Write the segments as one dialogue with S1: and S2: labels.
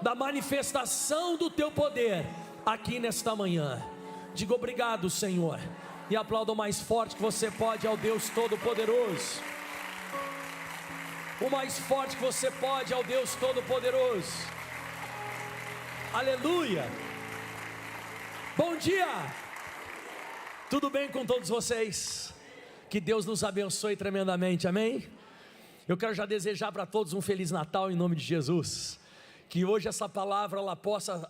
S1: da manifestação do teu poder aqui nesta manhã. Diga obrigado, Senhor, e aplauda o mais forte que você pode ao Deus Todo-Poderoso. O mais forte que você pode ao Deus Todo-Poderoso. Aleluia. Bom dia. Tudo bem com todos vocês? Que Deus nos abençoe tremendamente, amém? Eu quero já desejar para todos um Feliz Natal em nome de Jesus. Que hoje essa palavra ela possa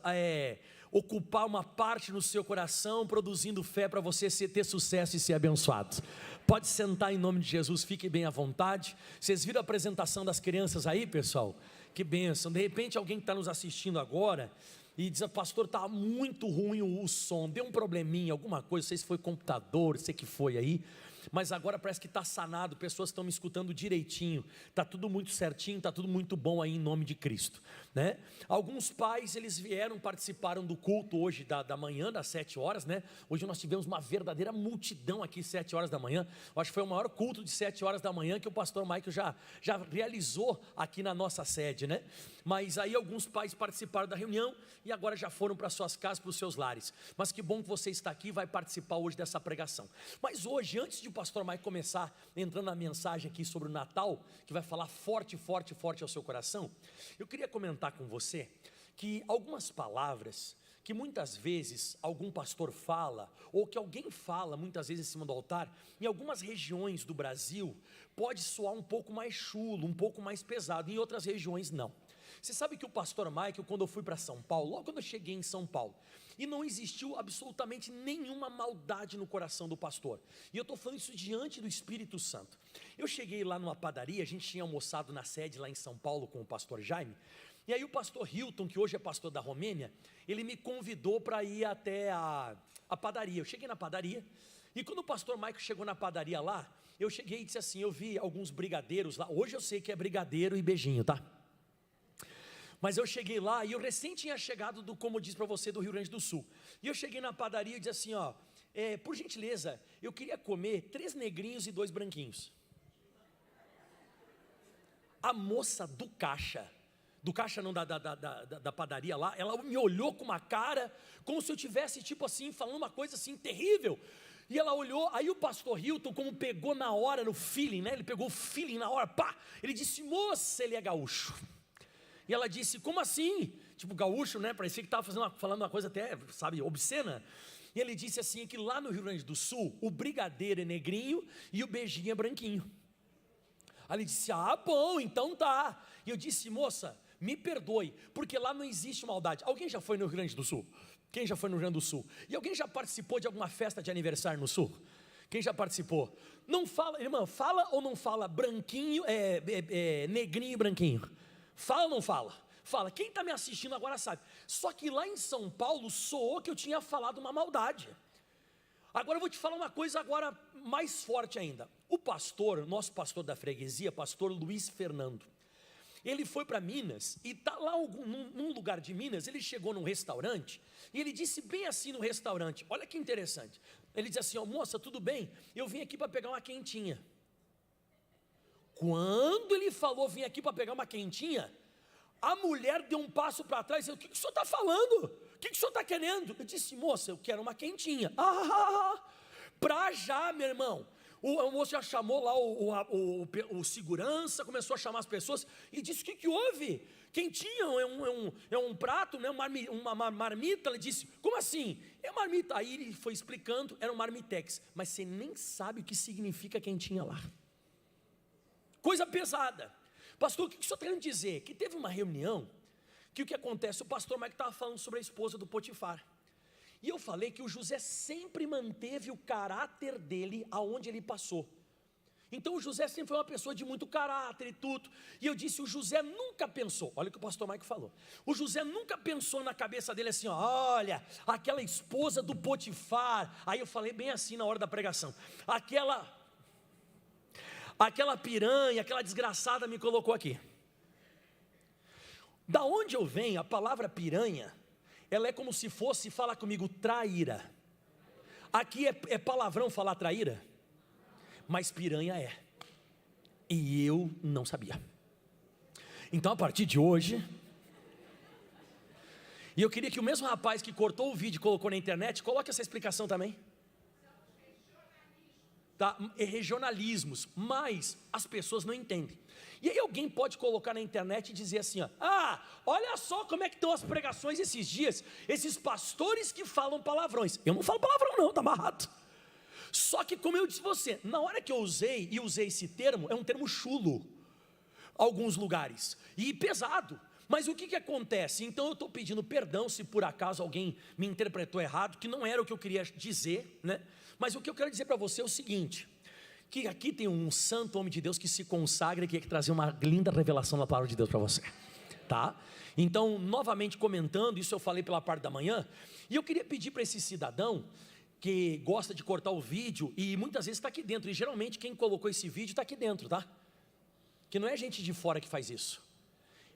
S1: ocupar uma parte no seu coração, produzindo fé para você ter sucesso e ser abençoado. Pode sentar em nome de Jesus, fique bem à vontade. Vocês viram a apresentação das crianças aí, pessoal? Que bênção. De repente alguém que está nos assistindo agora e diz: pastor, está muito ruim o som, deu um probleminha, alguma coisa, não sei se foi computador, sei que foi aí, mas agora parece que está sanado, pessoas estão me escutando direitinho, está tudo muito certinho, está tudo muito bom aí em nome de Cristo, né? Alguns pais, eles vieram, participaram do culto hoje da manhã, das 7 horas, né? Hoje nós tivemos uma verdadeira multidão aqui, 7 horas da manhã, eu acho que foi o maior culto de 7 horas da manhã que o pastor Michael já realizou aqui na nossa sede, né? Mas aí alguns pais participaram da reunião e agora já foram para suas casas, para os seus lares. Mas que bom que você está aqui e vai participar hoje dessa pregação. Mas hoje, antes de o pastor Mike começar entrando na mensagem aqui sobre o Natal, que vai falar forte, forte, forte ao seu coração, eu queria comentar com você que algumas palavras que muitas vezes algum pastor fala, ou que alguém fala muitas vezes em cima do altar, em algumas regiões do Brasil, pode soar um pouco mais chulo, um pouco mais pesado, em outras regiões não. Você sabe que o pastor Michael, quando eu fui para São Paulo, logo quando eu cheguei em São Paulo, e não existiu absolutamente nenhuma maldade no coração do pastor, e eu estou falando isso diante do Espírito Santo. Eu cheguei lá numa padaria, a gente tinha almoçado na sede lá em São Paulo com o pastor Jaime, e aí o pastor Hilton, que hoje é pastor da Romênia, ele me convidou para ir até a padaria. Eu cheguei na padaria, e quando o pastor Michael chegou na padaria lá, eu cheguei e disse assim: eu vi alguns brigadeiros lá, hoje eu sei que é brigadeiro e beijinho, tá? Mas eu cheguei lá e eu recém tinha chegado como eu disse para você, do Rio Grande do Sul. E eu cheguei na padaria e disse assim, ó, por gentileza, eu queria comer 3 negrinhos e 2 branquinhos. A moça do caixa não, da padaria lá, ela me olhou com uma cara, como se eu tivesse tipo assim, falando uma coisa assim terrível. E ela olhou, aí o pastor Hilton, como pegou na hora, no feeling, né? Ele pegou o feeling na hora, pá! Ele disse: moça, ele é gaúcho. E ela disse: como assim? Tipo gaúcho, né? Parecia que estava falando uma coisa até, sabe, obscena. E ele disse assim, que lá no Rio Grande do Sul, o brigadeiro é negrinho e o beijinho é branquinho. Aí ele disse: ah, bom, então tá. E eu disse: moça, me perdoe, porque lá não existe maldade. Alguém já foi no Rio Grande do Sul? Quem já foi no Rio Grande do Sul? E alguém já participou de alguma festa de aniversário no Sul? Quem já participou? Não fala, irmã, fala ou não fala branquinho, negrinho e branquinho? Fala ou não fala? Fala. Quem está me assistindo agora sabe. Só que lá em São Paulo soou que eu tinha falado uma maldade. Agora eu vou te falar uma coisa agora mais forte ainda. O pastor, nosso pastor da freguesia, pastor Luiz Fernando, ele foi para Minas e está lá num lugar de Minas. Ele chegou num restaurante e ele disse bem assim no restaurante, olha que interessante. Ele disse assim: ó, moça, tudo bem? Eu vim aqui para pegar uma quentinha. Quando ele falou vim aqui para pegar uma quentinha, a mulher deu um passo para trás e disse: o que o senhor está falando? O que o senhor está querendo? Eu disse: moça, eu quero uma quentinha. Pra já, meu irmão. O moço já chamou lá o segurança, começou a chamar as pessoas e disse: o que houve? Quentinha é um prato, né, uma marmita. Ele disse: como assim? É marmita. Aí ele foi explicando, era um marmitex. Mas você nem sabe o que significa quentinha lá. Coisa pesada. Pastor, o que o senhor está querendo dizer? Que teve uma reunião, que o que acontece? O pastor Mike estava falando sobre a esposa do Potifar. E eu falei que o José sempre manteve o caráter dele aonde ele passou. Então o José sempre foi uma pessoa de muito caráter e tudo. E eu disse: o José nunca pensou, olha o que o pastor Mike falou. O José nunca pensou na cabeça dele assim: olha, aquela esposa do Potifar. Aí eu falei bem assim na hora da pregação: aquela piranha, aquela desgraçada me colocou aqui. Da onde eu venho, a palavra piranha, ela é como se fosse, fala comigo, traíra. Aqui é palavrão falar traíra, mas piranha é. E eu não sabia. Então a partir de hoje, E eu queria que o mesmo rapaz que cortou o vídeo e colocou na internet, coloque essa explicação também. Tá? É regionalismos, mas as pessoas não entendem. E aí alguém pode colocar na internet e dizer assim, ó, olha só como é que estão as pregações esses dias, esses pastores que falam palavrões. Eu não falo palavrão não, está amarrado. Só que como eu disse você, na hora que eu usei esse termo, é um termo chulo, alguns lugares, e pesado. Mas o que acontece? Então eu estou pedindo perdão se por acaso alguém me interpretou errado, que não era o que eu queria dizer, né? Mas o que eu quero dizer para você é o seguinte, que aqui tem um santo homem de Deus que se consagra e que quer trazer uma linda revelação da palavra de Deus para você, tá? Então, novamente comentando, isso eu falei pela parte da manhã, e eu queria pedir para esse cidadão, que gosta de cortar o vídeo, e muitas vezes está aqui dentro, e geralmente quem colocou esse vídeo está aqui dentro, tá? Que não é gente de fora que faz isso,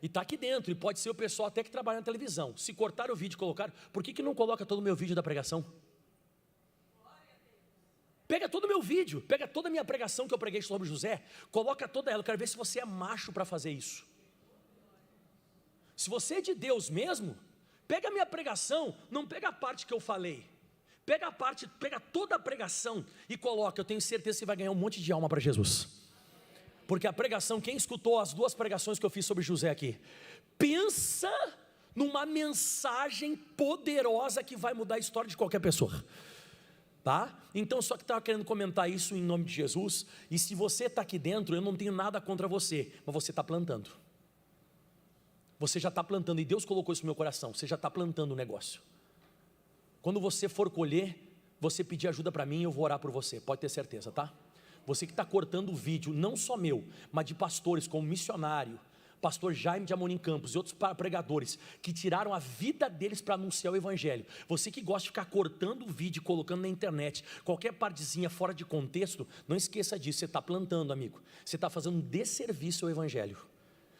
S1: e está aqui dentro, e pode ser o pessoal até que trabalha na televisão. Se cortar o vídeo e colocar, por que não coloca todo o meu vídeo da pregação? Pega todo o meu vídeo, pega toda a minha pregação que eu preguei sobre José, coloca toda ela, eu quero ver se você é macho para fazer isso. Se você é de Deus mesmo, pega a minha pregação, não pega a parte que eu falei, pega toda a pregação e coloca, eu tenho certeza que você vai ganhar um monte de alma para Jesus. Porque a pregação, quem escutou as 2 pregações que eu fiz sobre José aqui, pensa numa mensagem poderosa que vai mudar a história de qualquer pessoa. Tá? Então só que estava querendo comentar isso em nome de Jesus. E se você está aqui dentro, eu não tenho nada contra você, mas você está plantando. Você já está plantando, e Deus colocou isso no meu coração. Você já está plantando o negócio. Quando você for colher, você pedir ajuda para mim, eu vou orar por você, pode ter certeza, tá? Você que está cortando o vídeo, não só meu, mas de pastores como missionário, pastor Jaime de Amorim Campos e outros pregadores que tiraram a vida deles para anunciar o evangelho. Você que gosta de ficar cortando o vídeo, colocando na internet, qualquer partezinha fora de contexto, não esqueça disso, você está plantando, amigo. Você está fazendo um desserviço ao evangelho.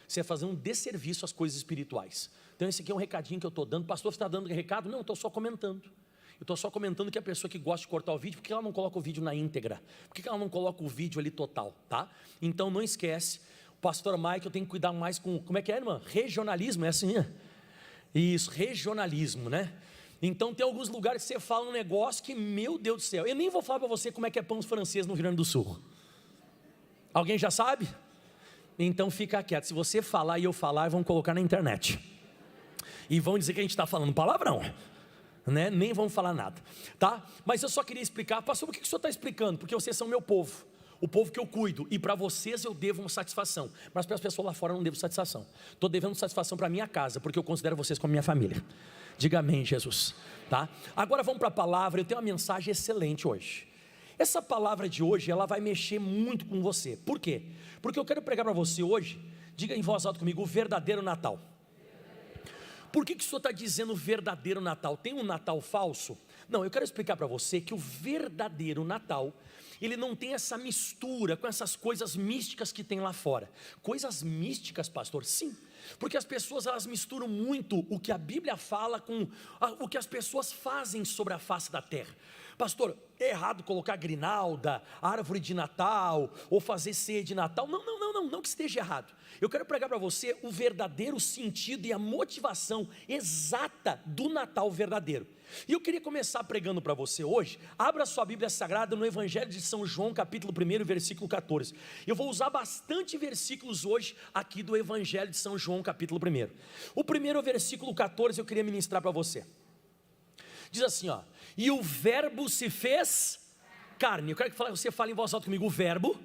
S1: Você está fazendo um desserviço às coisas espirituais. Então esse aqui é um recadinho que eu estou dando. Pastor, você está dando recado? Não, eu estou só comentando. Eu estou só comentando que a pessoa que gosta de cortar o vídeo, por que ela não coloca o vídeo na íntegra? Por que ela não coloca o vídeo ali total, tá? Então não esquece, pastor Mike, eu tenho que cuidar mais com, como é que é, irmã? Regionalismo, é assim, né? Isso, regionalismo, né? Então tem alguns lugares que você fala um negócio que, meu Deus do céu, eu nem vou falar para você como é que é pão francês no Rio Grande do Sul. Alguém já sabe? Então fica quieto, se você falar e eu falar, vão colocar na internet. E vão dizer que a gente está falando palavrão. Né? Nem vamos falar nada, tá? Mas eu só queria explicar, pastor, por que o senhor está explicando? Porque vocês são meu povo, o povo que eu cuido, e para vocês eu devo uma satisfação, mas para as pessoas lá fora eu não devo satisfação. Estou devendo satisfação para a minha casa, porque eu considero vocês como minha família. Diga amém, Jesus, tá? Agora vamos para a palavra. Eu tenho uma mensagem excelente hoje. Essa palavra de hoje, ela vai mexer muito com você. Por quê? Porque eu quero pregar para você hoje, diga em voz alta comigo, o verdadeiro Natal. Por que o senhor está dizendo verdadeiro Natal? Tem um Natal falso? Não, eu quero explicar para você que o verdadeiro Natal, ele não tem essa mistura com essas coisas místicas que tem lá fora. Coisas místicas, pastor? Sim, porque as pessoas elas misturam muito o que a Bíblia fala com o que as pessoas fazem sobre a face da terra. Pastor, é errado colocar grinalda, árvore de Natal, ou fazer ceia de Natal? Não que esteja errado. Eu quero pregar para você o verdadeiro sentido e a motivação exata do Natal verdadeiro. E eu queria começar pregando para você hoje. Abra sua Bíblia Sagrada no Evangelho de São João, capítulo 1, versículo 14. Eu vou usar bastante versículos hoje aqui do Evangelho de São João, capítulo 1. O primeiro versículo 14 eu queria ministrar para você. Diz assim, ó: e o verbo se fez carne. Eu quero que você fale em voz alta comigo, o verbo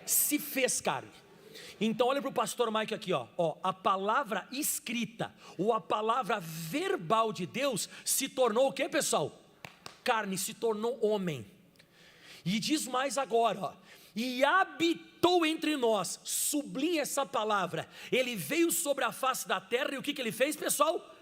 S1: se fez carne. Então olha para o pastor Mike aqui, ó, a palavra escrita, ou a palavra verbal de Deus se tornou o que, pessoal? Carne, se tornou homem. E diz mais agora, ó, e habitou entre nós. Sublinha essa palavra. Ele veio sobre a face da terra e o que ele fez, pessoal?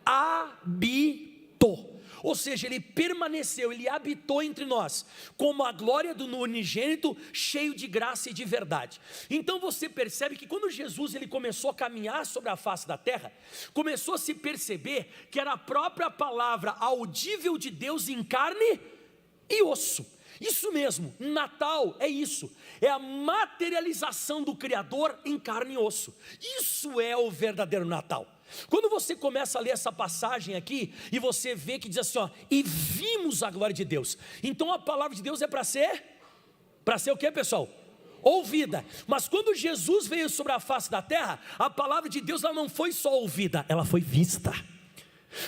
S1: Habitou. Ou seja, ele permaneceu, ele habitou entre nós, como a glória do unigênito, cheio de graça e de verdade. Então você percebe que quando Jesus ele começou a caminhar sobre a face da terra, começou a se perceber que era a própria palavra audível de Deus em carne e osso. Isso mesmo, Natal é isso, é a materialização do Criador em carne e osso. Isso é o verdadeiro Natal. Quando você começa a ler essa passagem aqui, e você vê que diz assim, ó, e vimos a glória de Deus. Então a palavra de Deus é para ser o que, pessoal? Ouvida. Mas quando Jesus veio sobre a face da terra, a palavra de Deus ela não foi só ouvida, ela foi vista.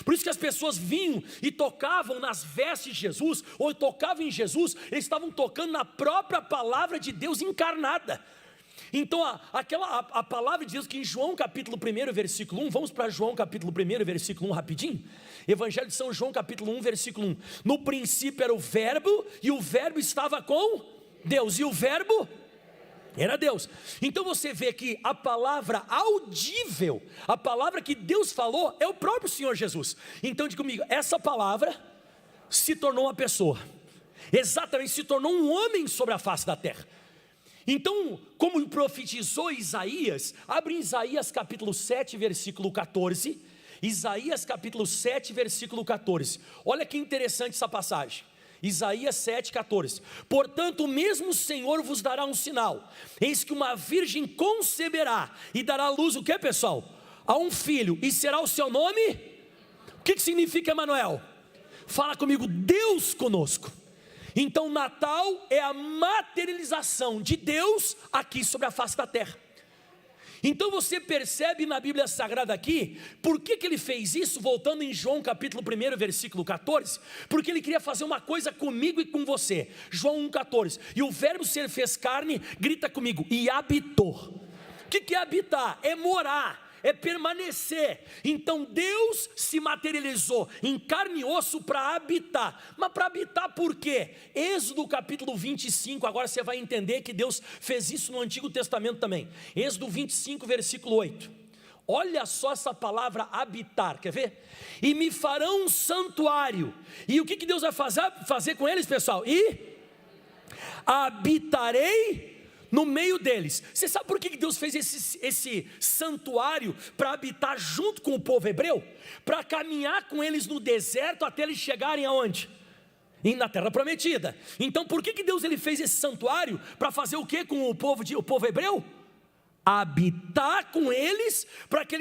S1: Por isso que as pessoas vinham e tocavam nas vestes de Jesus, ou tocavam em Jesus, eles estavam tocando na própria palavra de Deus encarnada. Então a palavra de Deus que em João capítulo 1 versículo 1, vamos para João capítulo 1 versículo 1 rapidinho. Evangelho de São João capítulo 1 versículo 1. No princípio era o verbo, e o verbo estava com Deus, e o verbo era Deus. Então você vê que a palavra audível, a palavra que Deus falou, é o próprio Senhor Jesus. Então diga comigo, essa palavra se tornou uma pessoa, exatamente, se tornou um homem sobre a face da terra. Então, como profetizou Isaías, abre em Isaías capítulo 7 versículo 14, Isaías capítulo 7 versículo 14, olha que interessante essa passagem. Isaías 7,14. Portanto, o mesmo Senhor vos dará um sinal: eis que uma virgem conceberá e dará à luz o que, pessoal? A um filho, e será o seu nome? O que significa, Emanuel? Fala comigo, Deus conosco. Então Natal é a materialização de Deus aqui sobre a face da terra. Então você percebe na Bíblia Sagrada aqui, por que ele fez isso? Voltando em João capítulo 1 versículo 14, porque ele queria fazer uma coisa comigo e com você. João 1,14, e o verbo se fez carne, grita comigo, e habitou. O que é habitar? É morar, é permanecer. Então Deus se materializou em carne e osso para habitar. Mas para habitar por quê? Êxodo capítulo 25, agora você vai entender que Deus fez isso no Antigo Testamento também. Êxodo 25 versículo 8. Olha só essa palavra habitar, quer ver? E me farão um santuário. E o que Deus vai fazer com eles, pessoal? E habitarei no meio deles. Você sabe por que Deus fez esse santuário? Para habitar junto com o povo hebreu? Para caminhar com eles no deserto até eles chegarem aonde? Na terra prometida. Então por que Deus ele fez esse santuário? Para fazer o que com o povo hebreu? Habitar com eles, para que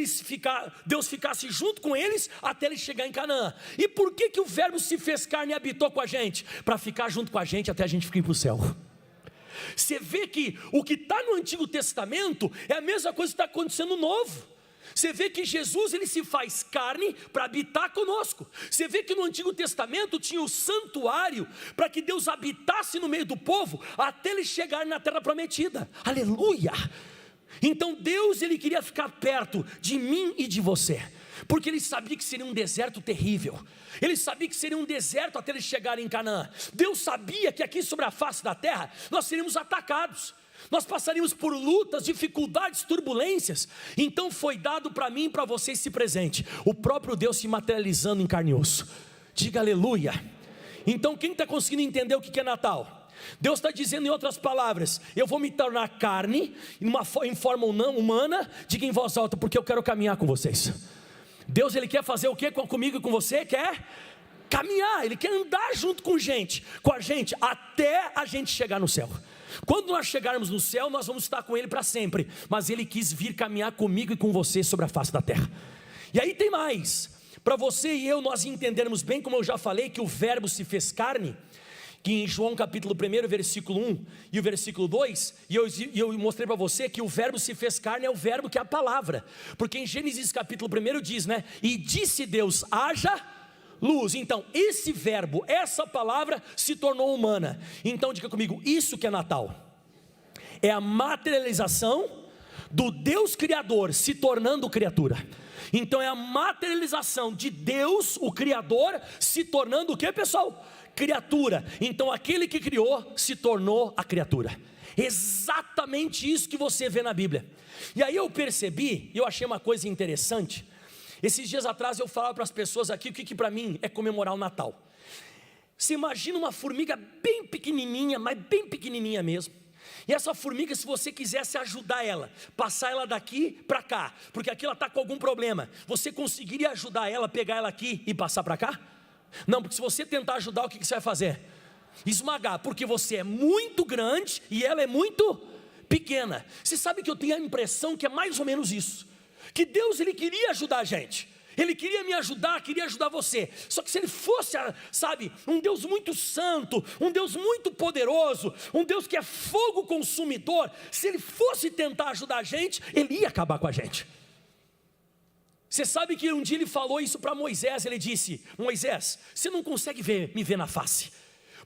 S1: Deus ficasse junto com eles até eles chegarem em Canaã. E por que o verbo se fez carne e habitou com a gente? Para ficar junto com a gente até a gente ir para o céu. Você vê que o que está no Antigo Testamento é a mesma coisa que está acontecendo no Novo. Você vê que Jesus ele se faz carne para habitar conosco. Você vê que no Antigo Testamento tinha o santuário para que Deus habitasse no meio do povo até eles chegarem na terra prometida. Aleluia! Então Deus ele queria ficar perto de mim e de você, porque ele sabia que seria um deserto terrível. Ele sabia que seria um deserto até eles chegarem em Canaã. Deus sabia que aqui sobre a face da terra nós seríamos atacados, nós passaríamos por lutas, dificuldades, turbulências. Então foi dado para mim e para você esse presente, o próprio Deus se materializando em carne e osso. Diga aleluia. Então quem está conseguindo entender o que é Natal? Deus está dizendo em outras palavras: eu vou me tornar carne em forma humana. Diga em voz alta, porque eu quero caminhar com vocês. Deus ele quer fazer o que comigo e com você? Quer caminhar, ele quer andar junto com a gente até a gente chegar no céu. Quando nós chegarmos no céu, nós vamos estar com ele para sempre. Mas ele quis vir caminhar comigo e com você sobre a face da terra. E aí tem mais, para você e eu nós entendermos bem, como eu já falei, que o verbo se fez carne, que em João capítulo 1 versículo 1 e o versículo 2, e eu mostrei para você que o verbo se fez carne é o verbo que é a palavra, porque em Gênesis capítulo 1 diz, né, e disse Deus, haja luz. Então esse verbo, essa palavra se tornou humana. Então diga comigo, isso que é Natal, é a materialização do Deus Criador se tornando criatura. Então é a materialização de Deus, o Criador, se tornando o que, pessoal? Criatura. Então aquele que criou se tornou a criatura. Exatamente isso que você vê na Bíblia. E aí eu percebi, eu achei uma coisa interessante. Esses dias atrás eu falava para as pessoas aqui o que para mim é comemorar o Natal. Você imagina uma formiga bem pequenininha, mas bem pequenininha mesmo. E essa formiga, se você quisesse ajudar ela, passar ela daqui para cá, porque aqui ela está com algum problema, você conseguiria ajudar ela, pegar ela aqui e passar para cá? Não, porque se você tentar ajudar, o que você vai fazer? Esmagar, porque você é muito grande e ela é muito pequena. Você sabe que eu tenho a impressão que é mais ou menos isso, que Deus ele queria ajudar a gente. Ele queria me ajudar, queria ajudar você. Só que se ele fosse, sabe, um Deus muito santo, um Deus muito poderoso, um Deus que é fogo consumidor, se ele fosse tentar ajudar a gente, ele ia acabar com a gente. Você sabe que um dia ele falou isso para Moisés, ele disse: Moisés, você não consegue me ver na face,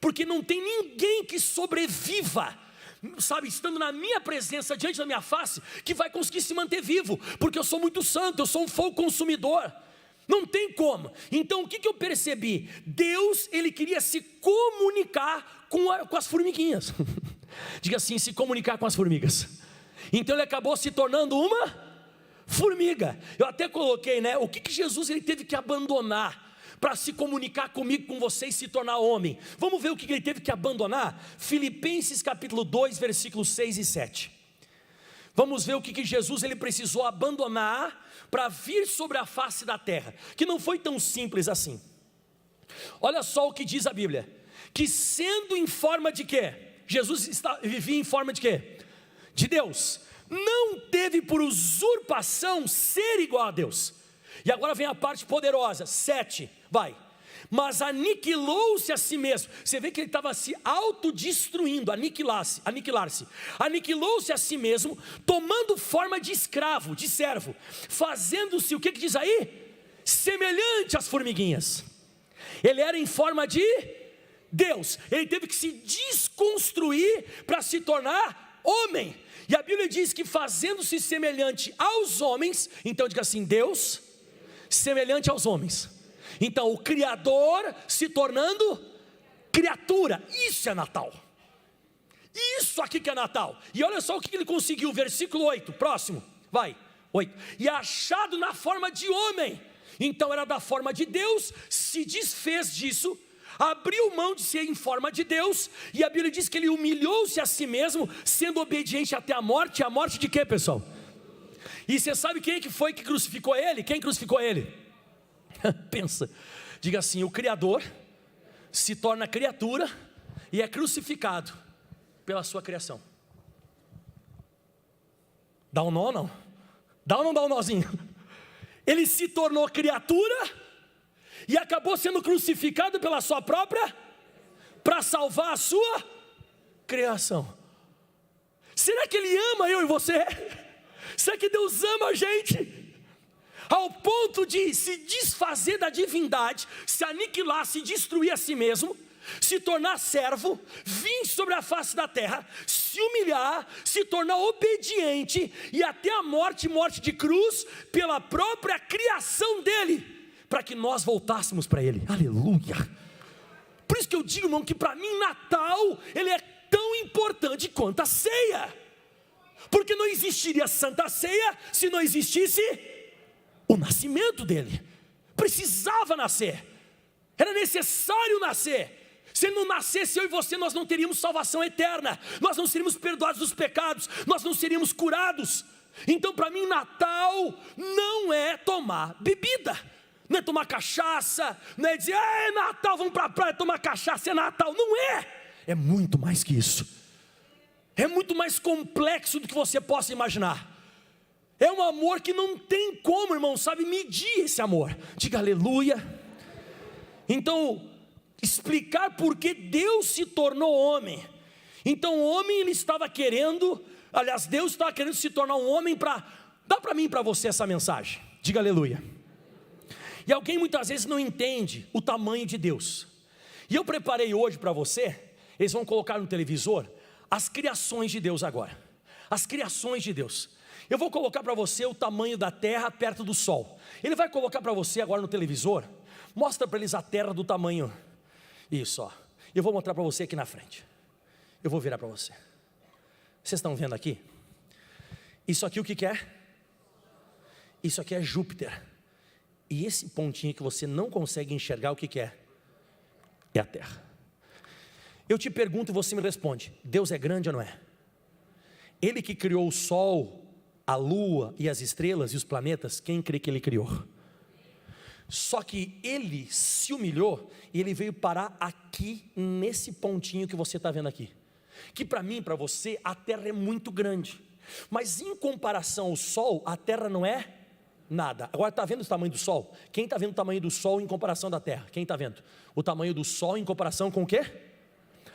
S1: porque não tem ninguém que sobreviva, sabe, estando na minha presença, diante da minha face, que vai conseguir se manter vivo, porque eu sou muito santo, eu sou um fogo consumidor, não tem como. Então o que eu percebi? Deus, ele queria se comunicar com as formiguinhas. Diga assim: se comunicar com as formigas. Então ele acabou se tornando uma formiga. Eu até coloquei, né, o que Jesus ele teve que abandonar para se comunicar comigo, com você e se tornar homem. Vamos ver o que ele teve que abandonar? Filipenses capítulo 2, versículos 6 e 7. Vamos ver o que Jesus ele precisou abandonar para vir sobre a face da terra, que não foi tão simples assim. Olha só o que diz a Bíblia, que sendo em forma de quê? Jesus vivia em forma de quê? De Deus. Não teve por usurpação ser igual a Deus. E agora vem a parte poderosa, 7, vai. Mas aniquilou-se a si mesmo. Você vê que ele estava se autodestruindo, aniquilar-se. Aniquilou-se a si mesmo, tomando forma de escravo, de servo, fazendo-se, o que diz aí? Semelhante às formiguinhas. Ele era em forma de Deus. Ele teve que se desconstruir para se tornar homem. E a Bíblia diz que fazendo-se semelhante aos homens, então diga assim: Deus semelhante aos homens. Então o Criador se tornando criatura. Isso é Natal. Isso aqui que é Natal. E olha só o que ele conseguiu, versículo 8, próximo, vai, 8. E achado na forma de homem, então era da forma de Deus, se desfez disso, abriu mão de ser em forma de Deus. E a Bíblia diz que ele humilhou-se a si mesmo, sendo obediente até a morte. A morte de quê, pessoal? E você sabe quem que foi que crucificou ele? Quem crucificou ele? Pensa, diga assim: o Criador se torna criatura e é crucificado pela sua criação. Dá um nó ou não? Dá ou não dá um nozinho? Ele se tornou criatura e acabou sendo crucificado pela sua própria, para salvar a sua criação. Será que ele ama eu e você? Será que Deus ama a gente ao ponto de se desfazer da divindade, se aniquilar, se destruir a si mesmo, se tornar servo, vir sobre a face da terra, se humilhar, se tornar obediente e até a morte, morte de cruz, pela própria criação dele, para que nós voltássemos para ele? Aleluia! Por isso que eu digo, irmão, que para mim Natal, ele é tão importante quanto a ceia, porque não existiria Santa Ceia se não existisse o nascimento dele. Precisava nascer, era necessário nascer. Se ele não nascesse, eu e você, nós não teríamos salvação eterna, nós não seríamos perdoados dos pecados, nós não seríamos curados. Então para mim Natal não é tomar bebida, não é tomar cachaça, não é dizer: é Natal, vamos para a praia tomar cachaça, é Natal. Não é, é muito mais que isso. É muito mais complexo do que você possa imaginar. É um amor que não tem como, irmão, sabe, medir esse amor. Diga aleluia. Então, explicar por que Deus se tornou homem. Então o homem, ele estava querendo, aliás, Deus estava querendo se tornar um homem para dar para mim e para você essa mensagem. Diga aleluia. E alguém muitas vezes não entende o tamanho de Deus. E eu preparei hoje para você, eles vão colocar no televisor as criações de Deus agora. As criações de Deus. Eu vou colocar para você o tamanho da terra perto do sol. Ele vai colocar para você agora no televisor. Mostra para eles a terra do tamanho. Isso, ó. Eu vou mostrar para você aqui na frente. Eu vou virar para você. Vocês estão vendo aqui? Isso aqui o que é? Isso aqui é Júpiter. E esse pontinho que você não consegue enxergar, o que é? É a terra. Eu te pergunto e você me responde: Deus é grande ou não é? Ele que criou o sol, a lua e as estrelas e os planetas, quem crê que ele criou? Só que ele se humilhou e ele veio parar aqui, nesse pontinho que você está vendo aqui. Que para mim, para você, a terra é muito grande. Mas em comparação ao sol, a terra não é nada. Agora está vendo o tamanho do Sol? Quem está vendo o tamanho do Sol em comparação da Terra? Quem está vendo? O tamanho do Sol em comparação com o quê?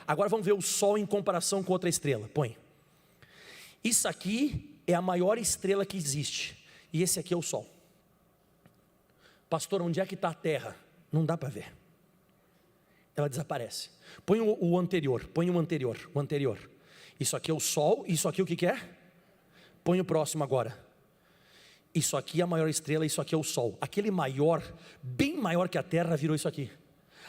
S1: Agora vamos ver o Sol em comparação com outra estrela. Põe. Isso aqui é a maior estrela que existe. E esse aqui é o Sol. Pastor, onde é que está a Terra? Não dá para ver. Ela desaparece. Põe o anterior, põe o anterior. Isso aqui é o Sol, isso aqui o que é? Põe o próximo agora. Isso aqui é a maior estrela, isso aqui é o Sol. Aquele maior, bem maior que a Terra, virou isso aqui.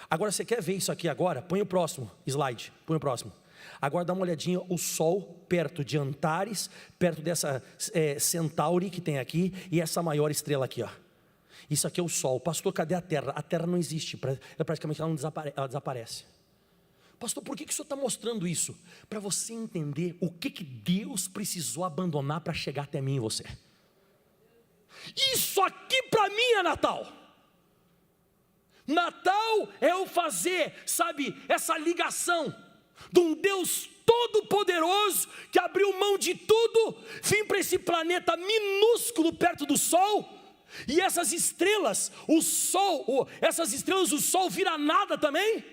S1: Agora você quer ver isso aqui agora? Põe o próximo slide, põe o próximo. Agora dá uma olhadinha, o Sol perto de Antares, perto dessa Centauri que tem aqui, e essa maior estrela aqui, ó. Isso aqui é o Sol. Pastor, cadê a Terra? A Terra não existe, praticamente ela desaparece. Pastor, por que o senhor está mostrando isso? Para você entender o que Deus precisou abandonar para chegar até mim e você. Isso aqui para mim é Natal. Natal é eu fazer, sabe, essa ligação de um Deus todo-poderoso que abriu mão de tudo, vim para esse planeta minúsculo perto do Sol, e essas estrelas, o Sol vira nada também.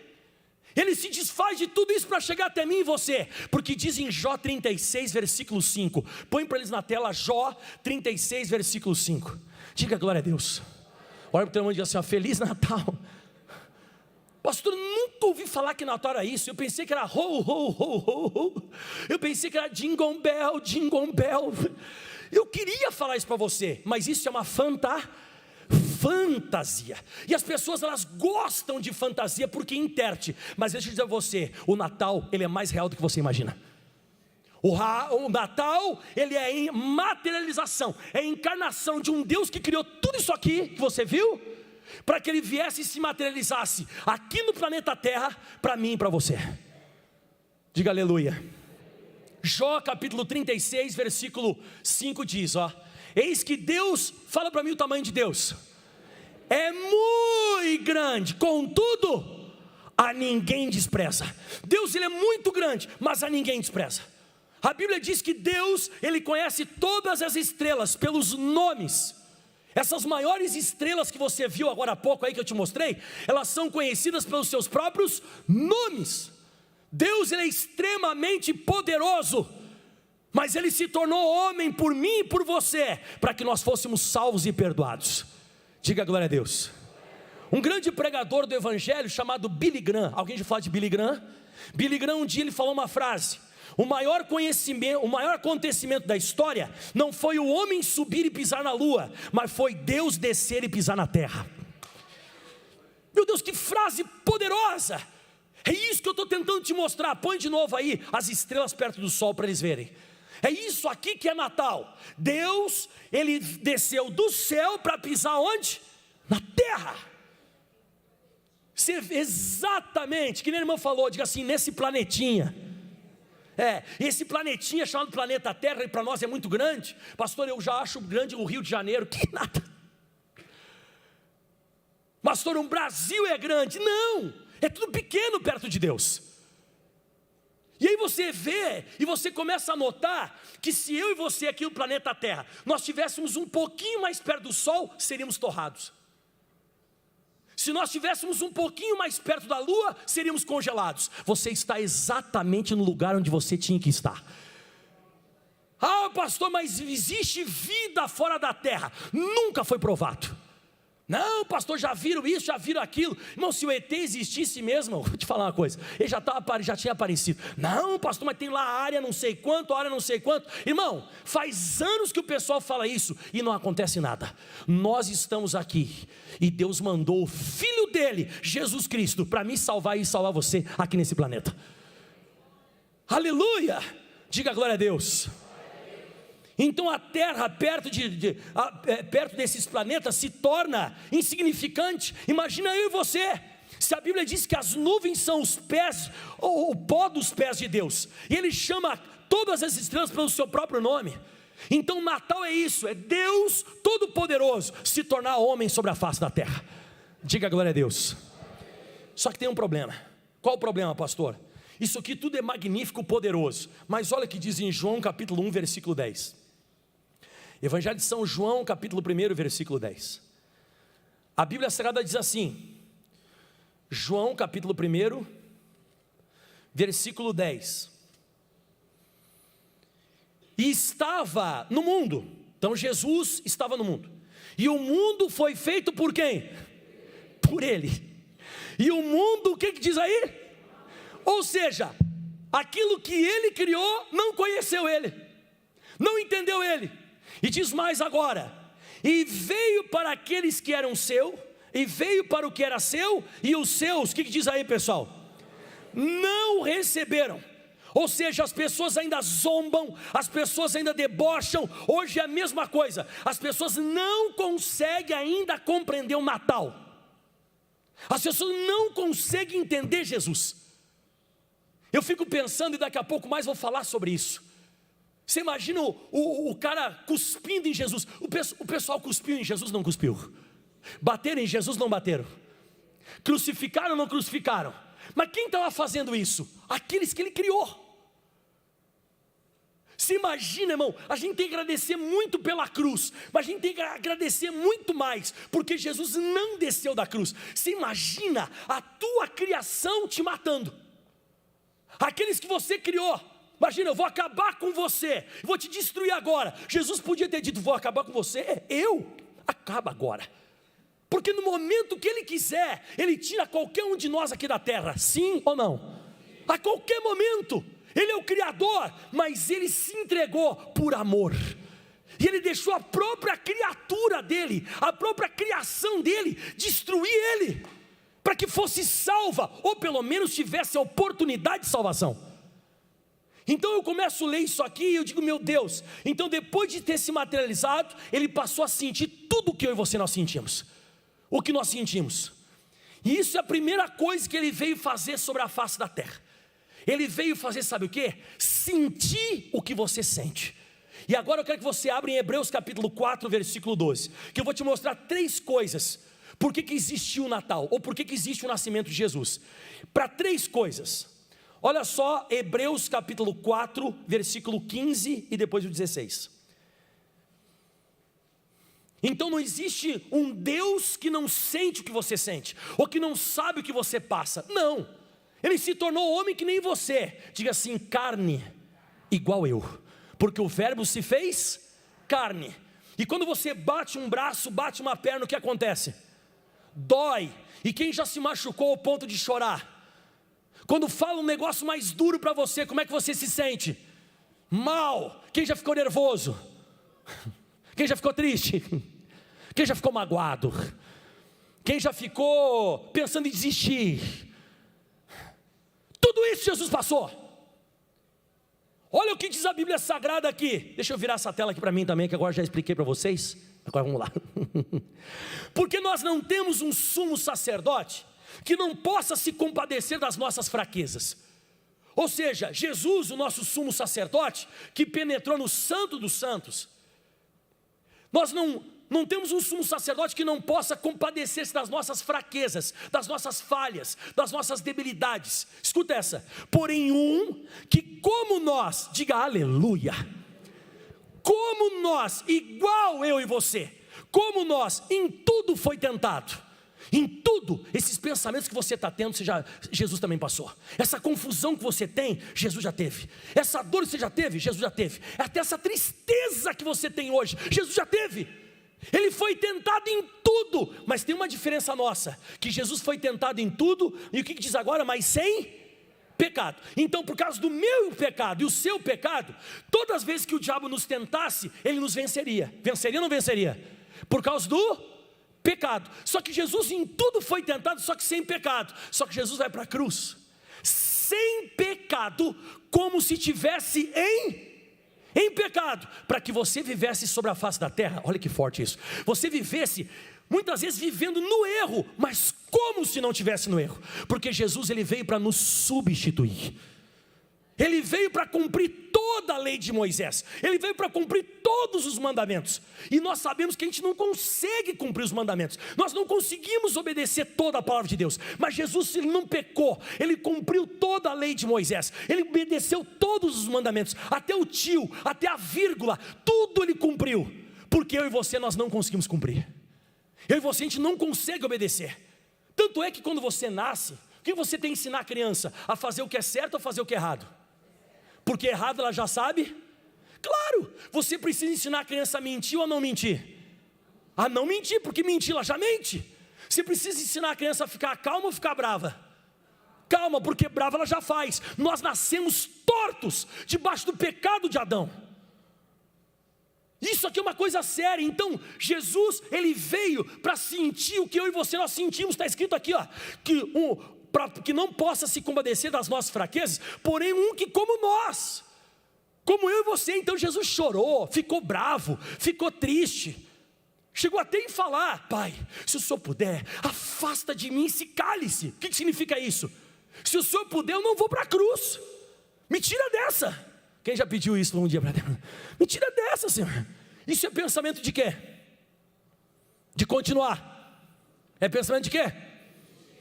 S1: Ele se desfaz de tudo isso para chegar até mim e você, porque diz em Jó 36, versículo 5, põe para eles na tela, Jó 36, versículo 5, diga glória a Deus. Olha para o teu irmão e diga assim, ó, Feliz Natal. Pastor, nunca ouvi falar que Natal era isso, eu pensei que era ho, ho, ho, ho, ho. Eu pensei que era jingle bell, jingle bell. Eu queria falar isso para você, mas isso é uma fantasia, e as pessoas elas gostam de fantasia porque interte, mas deixa eu dizer a você, o Natal ele é mais real do que você imagina. O Natal ele é em materialização, é a encarnação de um Deus que criou tudo isso aqui que você viu, para que ele viesse e se materializasse aqui no planeta Terra, para mim e para você. Diga aleluia. Jó capítulo 36 versículo 5 diz, ó, eis que Deus, fala para mim o tamanho de Deus, é muito grande, contudo, a ninguém despreza. Deus ele é muito grande, mas a ninguém despreza. A Bíblia diz que Deus, ele conhece todas as estrelas pelos nomes. Essas maiores estrelas que você viu agora há pouco aí que eu te mostrei, elas são conhecidas pelos seus próprios nomes. Deus ele é extremamente poderoso, mas ele se tornou homem por mim e por você, para que nós fôssemos salvos e perdoados. Diga glória a Deus. Um grande pregador do evangelho chamado Billy Graham, alguém já falou de Billy Graham? Billy Graham um dia ele falou uma frase, o maior acontecimento da história, não foi o homem subir e pisar na lua, mas foi Deus descer e pisar na terra. Meu Deus, que frase poderosa! É isso que eu estou tentando te mostrar. Põe de novo aí as estrelas perto do sol para eles verem. É isso aqui que é Natal. Deus, ele desceu do céu para pisar onde? Na terra. Exatamente, que nem a irmã falou, diga assim, nesse planetinha. Esse planetinha chamado planeta Terra, e para nós é muito grande. Pastor, eu já acho grande o Rio de Janeiro, que nada. Pastor, o Brasil é grande. Não, é tudo pequeno perto de Deus. E aí você vê, e você começa a notar, que se eu e você aqui no planeta Terra, nós estivéssemos um pouquinho mais perto do Sol, seríamos torrados. Se nós estivéssemos um pouquinho mais perto da Lua, seríamos congelados. Você está exatamente no lugar onde você tinha que estar. Ah, pastor, mas existe vida fora da Terra? Nunca foi provado. Não, pastor, já viram isso, já viram aquilo. Irmão, se o ET existisse mesmo, vou te falar uma coisa, ele já tinha aparecido. Não, pastor, mas tem lá a área não sei quanto, a área não sei quanto. Irmão, faz anos que o pessoal fala isso e não acontece nada. Nós estamos aqui e Deus mandou o Filho dele, Jesus Cristo, para me salvar e salvar você aqui nesse planeta. Aleluia! Diga glória a Deus. Então a Terra perto desses planetas se torna insignificante. Imagina eu e você, se a Bíblia diz que as nuvens são os pés, o pó dos pés de Deus, e Ele chama todas as estrelas pelo seu próprio nome. Então Natal é isso, é Deus Todo-Poderoso se tornar homem sobre a face da terra. Diga glória a Deus. Só que tem um problema. Qual o problema, pastor? Isso aqui tudo é magnífico, poderoso, mas olha o que diz em João capítulo 1, versículo 10. Evangelho de São João, capítulo 1, versículo 10. A Bíblia Sagrada diz assim, João capítulo 1, versículo 10. E estava no mundo, então Jesus estava no mundo, e o mundo foi feito por quem? Por Ele. E o mundo, o que diz aí? Ou seja, aquilo que Ele criou não conheceu Ele, não entendeu Ele. E diz mais agora, e veio para aqueles que eram seu, e veio para o que era seu, e os seus, o que diz aí, pessoal? Não receberam. Ou seja, as pessoas ainda zombam, as pessoas ainda debocham. Hoje é a mesma coisa, as pessoas não conseguem ainda compreender o Natal, as pessoas não conseguem entender Jesus. Eu fico pensando, e daqui a pouco mais vou falar sobre isso. Você imagina o cara cuspindo em Jesus. O pessoal cuspiu em Jesus, não cuspiu. Bateram em Jesus, não bateram. Crucificaram, não crucificaram. Mas quem estava fazendo isso? Aqueles que Ele criou. Se imagina, irmão, a gente tem que agradecer muito pela cruz, mas a gente tem que agradecer muito mais, porque Jesus não desceu da cruz. Se imagina a tua criação te matando. Aqueles que você criou. Imagina, eu vou acabar com você, vou te destruir agora. Jesus podia ter dito, vou acabar com você, acaba agora. Porque no momento que Ele quiser, Ele tira qualquer um de nós aqui da terra, sim ou não? A qualquer momento, Ele é o Criador, mas Ele se entregou por amor. E Ele deixou a própria criatura dEle, a própria criação dEle, destruir Ele, para que fosse salva, ou pelo menos tivesse a oportunidade de salvação. Então eu começo a ler isso aqui e eu digo, meu Deus, então depois de ter se materializado, Ele passou a sentir tudo o que eu e você nós sentimos. O que nós sentimos. E isso é a primeira coisa que Ele veio fazer sobre a face da terra. Ele veio fazer, sabe o que? Sentir o que você sente. E agora eu quero que você abra em Hebreus capítulo 4, versículo 12. Que eu vou te mostrar 3 coisas. Por que existiu o Natal? Ou por que existe o nascimento de Jesus? Para 3 coisas. Olha só, Hebreus capítulo 4, versículo 15 e depois o 16. Então não existe um Deus que não sente o que você sente, ou que não sabe o que você passa. Não, Ele se tornou homem que nem você. Diga assim, carne igual eu, porque o verbo se fez carne. E quando você bate um braço, bate uma perna, o que acontece? Dói. E quem já se machucou ao ponto de chorar? Quando fala um negócio mais duro para você, como é que você se sente? Mal. Quem já ficou nervoso? Quem já ficou triste? Quem já ficou magoado? Quem já ficou pensando em desistir? Tudo isso Jesus passou. Olha o que diz a Bíblia Sagrada aqui. Deixa eu virar essa tela aqui para mim também, que agora já expliquei para vocês. Agora vamos lá. Porque nós não temos um sumo sacerdote que não possa se compadecer das nossas fraquezas. Ou seja, Jesus, o nosso sumo sacerdote, que penetrou no santo dos santos. Nós não temos um sumo sacerdote que não possa compadecer-se das nossas fraquezas, das nossas falhas, das nossas debilidades. Escuta essa. Porém que como nós, diga aleluia, como nós, igual eu e você, como nós em tudo foi tentado. Em tudo, esses pensamentos que você está tendo, Jesus também passou. Essa confusão que você tem, Jesus já teve. Essa dor que você já teve, Jesus já teve. Até essa tristeza que você tem hoje, Jesus já teve. Ele foi tentado em tudo, mas tem uma diferença nossa, que Jesus foi tentado em tudo, e o que diz agora? Mas sem pecado. Então por causa do meu pecado e o seu pecado, todas as vezes que o diabo nos tentasse, ele nos venceria. Venceria ou não venceria? Por causa do pecado. Só que Jesus em tudo foi tentado, só que sem pecado. Só que Jesus vai para a cruz sem pecado, como se tivesse em pecado, para que você vivesse sobre a face da terra. Olha que forte isso. Você vivesse muitas vezes vivendo no erro, mas como se não tivesse no erro, porque Jesus ele veio para nos substituir. Ele veio para cumprir toda a lei de Moisés. Ele veio para cumprir todos os mandamentos. E nós sabemos que a gente não consegue cumprir os mandamentos. Nós não conseguimos obedecer toda a palavra de Deus. Mas Jesus ele não pecou. Ele cumpriu toda a lei de Moisés. Ele obedeceu todos os mandamentos. Até o tio, até a vírgula, tudo ele cumpriu. Porque eu e você nós não conseguimos cumprir. Eu e você a gente não consegue obedecer. Tanto é que quando você nasce, o que você tem que ensinar a criança? A fazer o que é certo ou fazer o que é errado? Porque errado ela já sabe? Claro, você precisa ensinar a criança a mentir ou a não mentir? A não mentir, porque mentir ela já mente. Você precisa ensinar a criança a ficar calma ou ficar brava? Calma, porque brava ela já faz. Nós nascemos tortos debaixo do pecado de Adão. Isso aqui é uma coisa séria. Então Jesus, ele veio para sentir o que eu e você nós sentimos. Está escrito aqui, ó, que não possa se compadecer das nossas fraquezas, porém um que como nós, como eu e você. Então Jesus chorou, ficou bravo, ficou triste, chegou até em falar: Pai, se o Senhor puder, afasta de mim esse cálice. O que significa isso? Se o Senhor puder, eu não vou para a cruz, me tira dessa. Quem já pediu isso um dia para Deus? Me tira dessa, Senhor. Isso é pensamento de quê? De continuar. É pensamento de quê?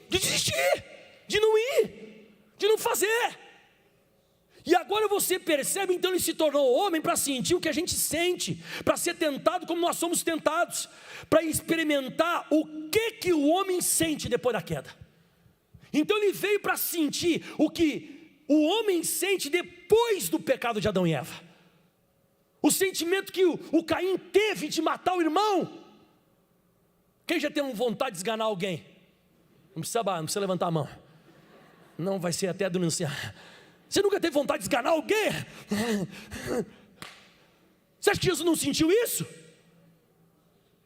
S1: De desistir, de não ir, de não fazer. E agora você percebe, então ele se tornou homem para sentir o que a gente sente, para ser tentado como nós somos tentados, para experimentar o que o homem sente depois da queda. Então ele veio para sentir o que o homem sente depois do pecado de Adão e Eva. O sentimento que o Caim teve de matar o irmão. Quem já tem vontade de esganar alguém? Não precisa levantar a mão. Não, vai ser até denunciar. Você nunca teve vontade de esganar alguém? Você acha que Jesus não sentiu isso?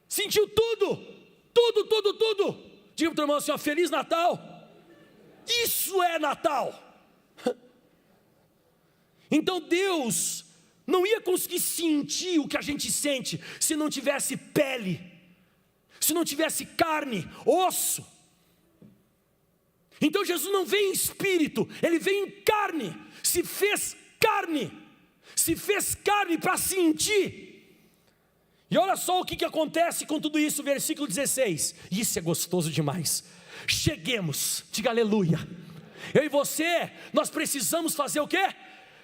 S1: Sentiu tudo. Diga para o teu irmão assim, ó, Feliz Natal. Isso é Natal. Então Deus não ia conseguir sentir o que a gente sente se não tivesse pele, se não tivesse carne, osso. Então Jesus não veio em espírito, ele veio em carne, se fez carne para sentir. E olha só o que acontece com tudo isso, versículo 16, isso é gostoso demais. Cheguemos, diga aleluia. Eu e você, nós precisamos fazer o quê?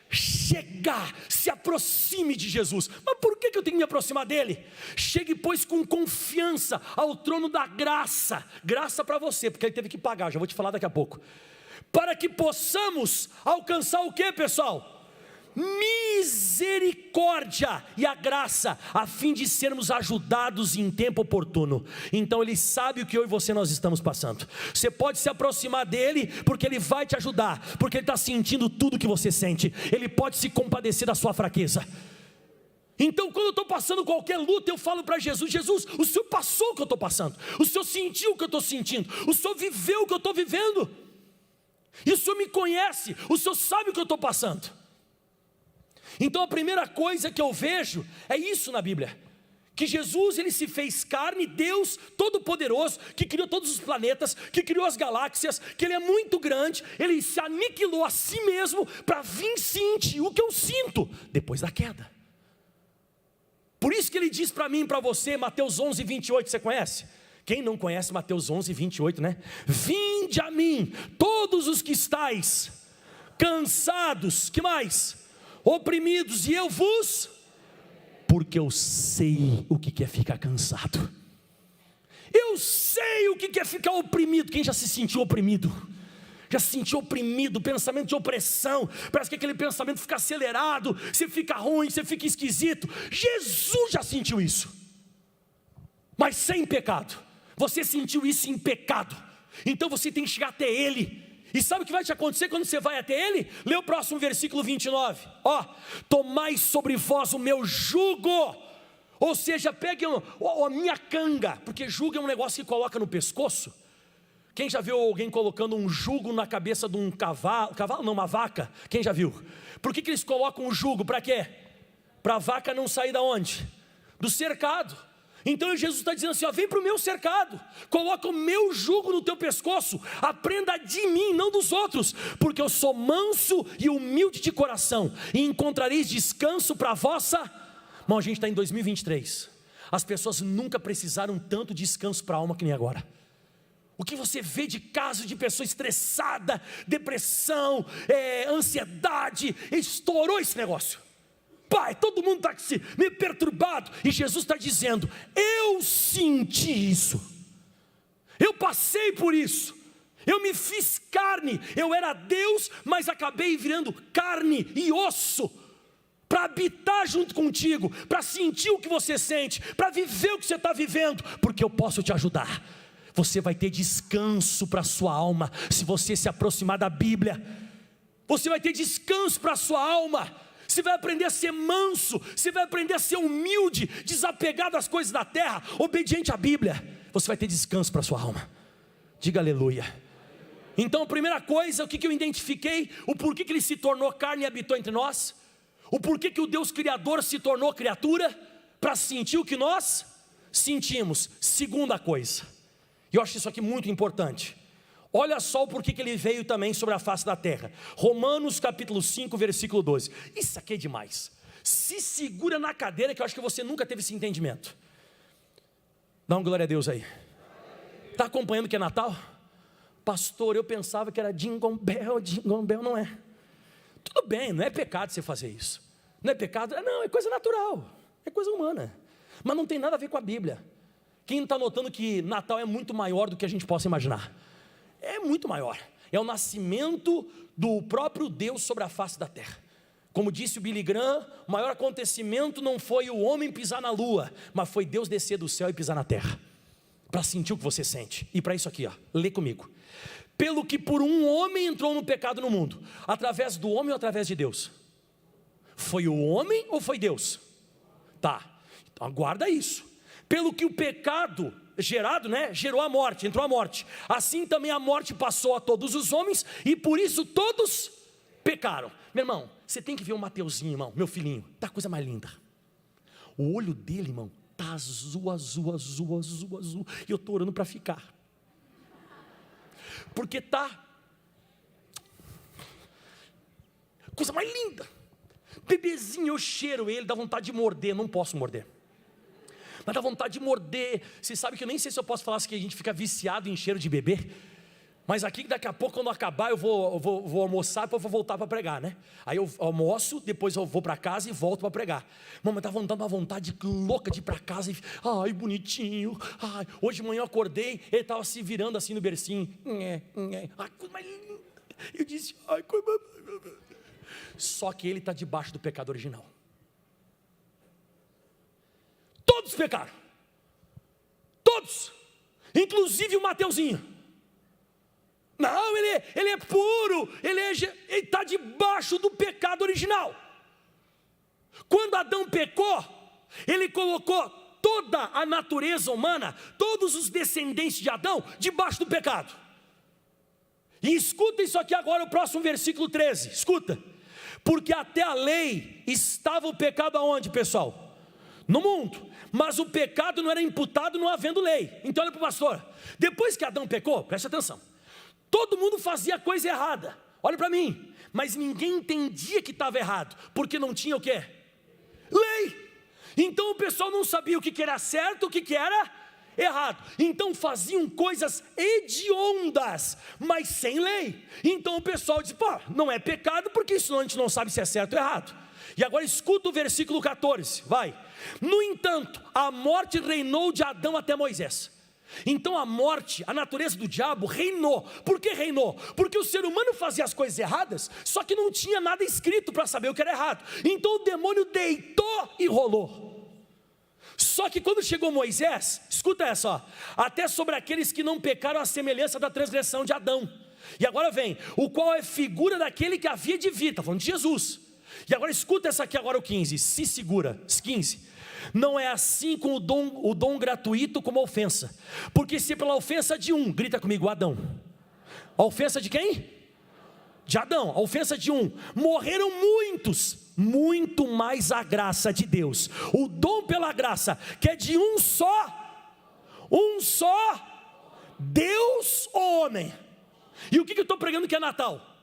S1: Chegar, se aproxime de Jesus. Mas por que eu tenho que me aproximar dele? Chegue pois com confiança ao trono da graça. Graça para você, porque ele teve que pagar, já vou te falar daqui a pouco. Para que possamos alcançar o que, pessoal? Misericórdia e a graça, a fim de sermos ajudados em tempo oportuno. Então ele sabe o que eu e você nós estamos passando. Você pode se aproximar dele, porque ele vai te ajudar, porque ele está sentindo tudo que você sente. Ele pode se compadecer da sua fraqueza. Então quando eu estou passando qualquer luta, eu falo para Jesus: Jesus, o Senhor passou o que eu estou passando, o Senhor sentiu o que eu estou sentindo, o Senhor viveu o que eu estou vivendo, e o Senhor me conhece, o Senhor sabe o que eu estou passando. Então a primeira coisa que eu vejo é isso na Bíblia, que Jesus ele se fez carne, Deus Todo-Poderoso, que criou todos os planetas, que criou as galáxias, que ele é muito grande, ele se aniquilou a si mesmo para vir sentir o que eu sinto depois da queda. Por isso que ele diz para mim e para você, Mateus 11, 28, você conhece? Quem não conhece Mateus 11, 28, né? Vinde a mim, todos os que estáis cansados, que mais? Oprimidos, e eu vos, porque eu sei o que é ficar cansado, eu sei o que é ficar oprimido. Quem já se sentiu oprimido? Já se sentiu oprimido, pensamento de opressão, parece que aquele pensamento fica acelerado, você fica ruim, você fica esquisito. Jesus já sentiu isso, mas sem pecado. Você sentiu isso em pecado, então você tem que chegar até Ele. E sabe o que vai te acontecer quando você vai até Ele? Lê o próximo versículo 29. Ó, tomai sobre vós o meu jugo. Ou seja, pegue a minha canga, porque jugo é um negócio que coloca no pescoço. Quem já viu alguém colocando um jugo na cabeça de um cavalo? Cavalo não, uma vaca. Quem já viu? Por que eles colocam um jugo? Para quê? Para a vaca não sair da onde? Do cercado. Então Jesus está dizendo assim, ó, vem para o meu cercado, coloca o meu jugo no teu pescoço, aprenda de mim, não dos outros, porque eu sou manso e humilde de coração, e encontrareis descanso para a vossa... Bom, a gente está em 2023, as pessoas nunca precisaram tanto descanso para a alma que nem agora. O que você vê de casos de pessoa estressada, depressão, ansiedade, estourou esse negócio. Pai, todo mundo está meio perturbado, e Jesus está dizendo: eu senti isso, eu passei por isso, eu me fiz carne, eu era Deus, mas acabei virando carne e osso, para habitar junto contigo, para sentir o que você sente, para viver o que você está vivendo, porque eu posso te ajudar. Você vai ter descanso para a sua alma, se você se aproximar da Bíblia. Você vai ter descanso para a sua alma, você vai aprender a ser manso, você vai aprender a ser humilde, desapegado das coisas da terra, obediente à Bíblia. Você vai ter descanso para a sua alma. Diga aleluia. Então a primeira coisa, o que eu identifiquei? O porquê que ele se tornou carne e habitou entre nós. O porquê que o Deus Criador se tornou criatura? Para sentir o que nós sentimos. Segunda coisa, e eu acho isso aqui muito importante. Olha só o porquê que ele veio também sobre a face da terra. Romanos capítulo 5, versículo 12. Isso aqui é demais. Se segura na cadeira, que eu acho que você nunca teve esse entendimento. Dá uma glória a Deus aí. Está acompanhando que é Natal? Pastor, eu pensava que era Jingle Bell, não é. Tudo bem, não é pecado você fazer isso. Não é pecado, não, é coisa natural, é coisa humana. Mas não tem nada a ver com a Bíblia. Quem está notando que Natal é muito maior do que a gente possa imaginar? É muito maior. É o nascimento do próprio Deus sobre a face da terra. Como disse o Billy Graham, o maior acontecimento não foi o homem pisar na lua, mas foi Deus descer do céu e pisar na terra, para sentir o que você sente. E para isso aqui, lê comigo. Pelo que por um homem entrou no pecado no mundo, através do homem ou através de Deus? Foi o homem ou foi Deus? Tá, então aguarda isso. Pelo que o pecado gerado, gerou a morte, entrou a morte, assim também a morte passou a todos os homens, e por isso todos pecaram. Meu irmão, você tem que ver o Mateuzinho, irmão, meu filhinho, tá a coisa mais linda. O olho dele, irmão, tá azul, e eu estou orando para ficar. Porque tá coisa mais linda. Bebezinho, eu cheiro ele, dá vontade de morder, não posso morder. Mas dá vontade de morder. Você sabe que eu nem sei se eu posso falar que a gente fica viciado em cheiro de bebê. Mas aqui daqui a pouco, quando acabar, eu vou almoçar, depois eu vou voltar para pregar, Aí eu almoço, depois eu vou para casa e volto para pregar. Mamãe, tá dando uma vontade louca de ir para casa. Ai, bonitinho. Ai, hoje de manhã eu acordei, ele estava se virando assim no bercinho. Ai, coisa mais linda. Eu disse, ai, coisa mais... Só que ele está debaixo do pecado original. Todos pecaram. Todos. Inclusive o Mateuzinho. Não, ele é puro, ele está debaixo do pecado original. Quando Adão pecou, ele colocou toda a natureza humana, todos os descendentes de Adão, debaixo do pecado. E escuta isso aqui agora, o próximo versículo 13, escuta. Porque até a lei estava o pecado aonde, pessoal? No mundo. Mas o pecado não era imputado não havendo lei. Então olha para o pastor, depois que Adão pecou, preste atenção, todo mundo fazia coisa errada, olha para mim, mas ninguém entendia que estava errado, porque não tinha o quê? Lei. Então o pessoal não sabia o que era certo, o que era errado, então faziam coisas hediondas, mas sem lei. Então o pessoal disse, não é pecado, porque senão a gente não sabe se é certo ou errado. E agora escuta o versículo 14, vai. No entanto, a morte reinou de Adão até Moisés. Então a morte, a natureza do diabo reinou. Por que reinou? Porque o ser humano fazia as coisas erradas, só que não tinha nada escrito para saber o que era errado. Então o demônio deitou e rolou. Só que quando chegou Moisés, escuta essa, até sobre aqueles que não pecaram à semelhança da transgressão de Adão. E agora vem, o qual é figura daquele que havia de vir, está falando de Jesus. E agora escuta essa aqui agora o 15, se segura, 15. Não é assim com o dom gratuito como a ofensa. Porque se pela ofensa de um, grita comigo, Adão. A ofensa de quem? De Adão, a ofensa de um. Morreram muitos, muito mais a graça de Deus. O dom pela graça, que é de um só, Deus ou homem. E o que eu estou pregando que é Natal?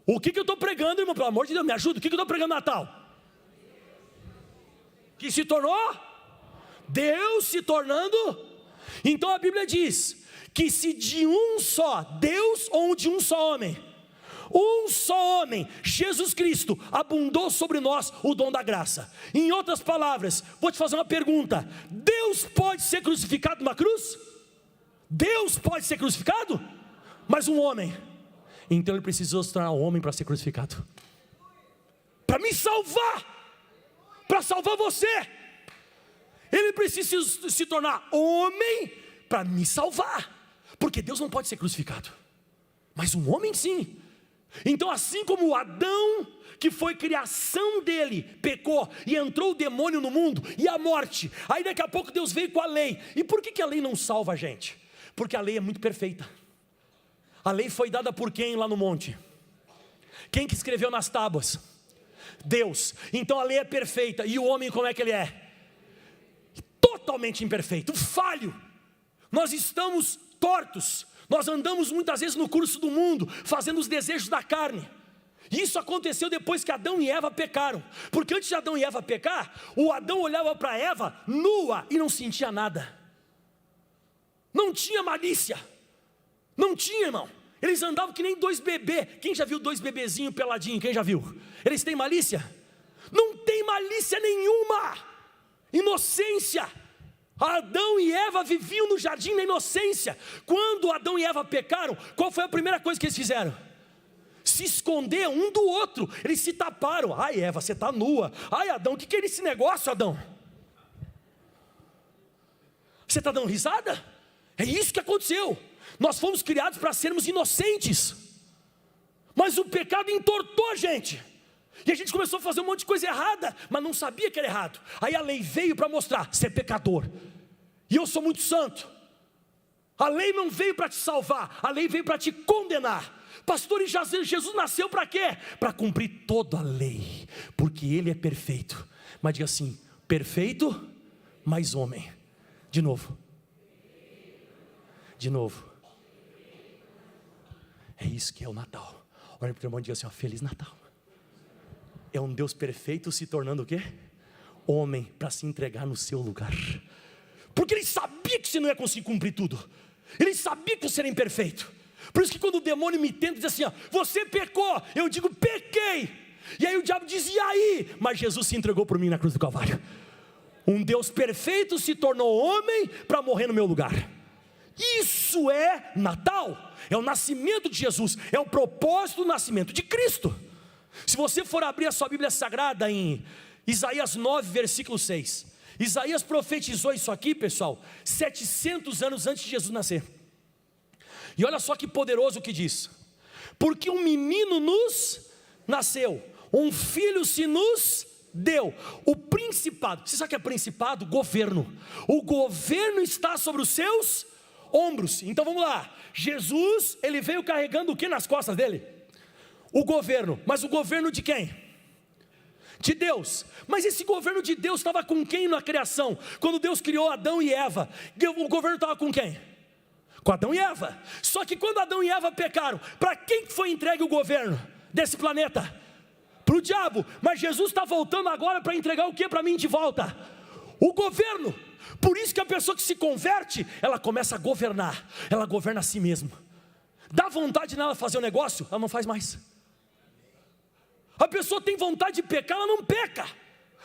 S1: O que eu estou pregando, irmão, pelo amor de Deus, me ajuda. O que eu estou pregando Natal? Que se tornou? Deus se tornando. Então a Bíblia diz que se de um só Deus ou de um só homem, um só homem, Jesus Cristo, abundou sobre nós o dom da graça. Em outras palavras, vou te fazer uma pergunta: Deus pode ser crucificado numa cruz? Deus pode ser crucificado? Mas um homem, então ele precisou se tornar um homem para ser crucificado, para me salvar, para salvar você. Ele precisa se tornar homem para me salvar, porque Deus não pode ser crucificado, mas um homem sim. Então assim como Adão, que foi criação dele, pecou e entrou o demônio no mundo e a morte, aí daqui a pouco Deus veio com a lei. E por que a lei não salva a gente? Porque a lei é muito perfeita. A lei foi dada por quem lá no monte? Quem que escreveu nas tábuas? Deus. Então a lei é perfeita. E o homem como é que ele é? Totalmente imperfeito, falho. Nós estamos tortos. Nós andamos muitas vezes no curso do mundo, fazendo os desejos da carne. Isso aconteceu depois que Adão e Eva pecaram. Porque antes de Adão e Eva pecar, o Adão olhava para Eva nua e não sentia nada. Não tinha malícia. Não tinha, irmão. Eles andavam que nem dois bebês. Quem já viu dois bebezinhos peladinhos? Quem já viu? Eles têm malícia? Não tem malícia nenhuma. Inocência. Adão e Eva viviam no jardim na inocência. Quando Adão e Eva pecaram, qual foi a primeira coisa que eles fizeram? Se esconder um do outro. Eles se taparam. Ai, Eva, você está nua. Ai, Adão, o que é esse negócio, Adão? Você está dando risada? É isso que aconteceu. Nós fomos criados para sermos inocentes, mas o pecado entortou a gente, e a gente começou a fazer um monte de coisa errada, mas não sabia que era errado. Aí a lei veio para mostrar: você é pecador, e eu sou muito santo. A lei não veio para te salvar, a lei veio para te condenar. Pastor, e Jesus nasceu para quê? Para cumprir toda a lei, porque Ele é perfeito. Mas diga assim: perfeito, mas homem. De novo. É isso que é o Natal. Olha para o teu irmão e diga assim: ó, Feliz Natal. É um Deus perfeito se tornando o quê? Homem, para se entregar no seu lugar. Porque Ele sabia que você não ia conseguir cumprir tudo. Ele sabia que você era imperfeito. Por isso que quando o demônio me tenta, diz assim: ó, você pecou. Eu digo: pequei. E aí o diabo diz: e aí? Mas Jesus se entregou por mim na cruz do Calvário. Um Deus perfeito se tornou homem para morrer no meu lugar. Isso é Natal. É o nascimento de Jesus. É o propósito do nascimento de Cristo. Se você for abrir a sua Bíblia Sagrada em Isaías 9, versículo 6, Isaías profetizou isso aqui, pessoal, 700 anos antes de Jesus nascer. E olha só que poderoso o que diz: porque um menino nos nasceu, um filho se nos deu, o principado. Você sabe o que é principado? Governo. O governo está sobre os seus ombros. Então vamos lá. Jesus, ele veio carregando o que nas costas dele? O governo. Mas o governo de quem? De Deus. Mas esse governo de Deus estava com quem na criação? Quando Deus criou Adão e Eva, o governo estava com quem? Com Adão e Eva. Só que quando Adão e Eva pecaram, para quem foi entregue o governo desse planeta? Para o diabo. Mas Jesus está voltando agora para entregar o que para mim de volta? O governo. Por isso que a pessoa que se converte, ela começa a governar. Ela governa a si mesma. Dá vontade nela fazer um negócio, ela não faz mais. A pessoa tem vontade de pecar, ela não peca.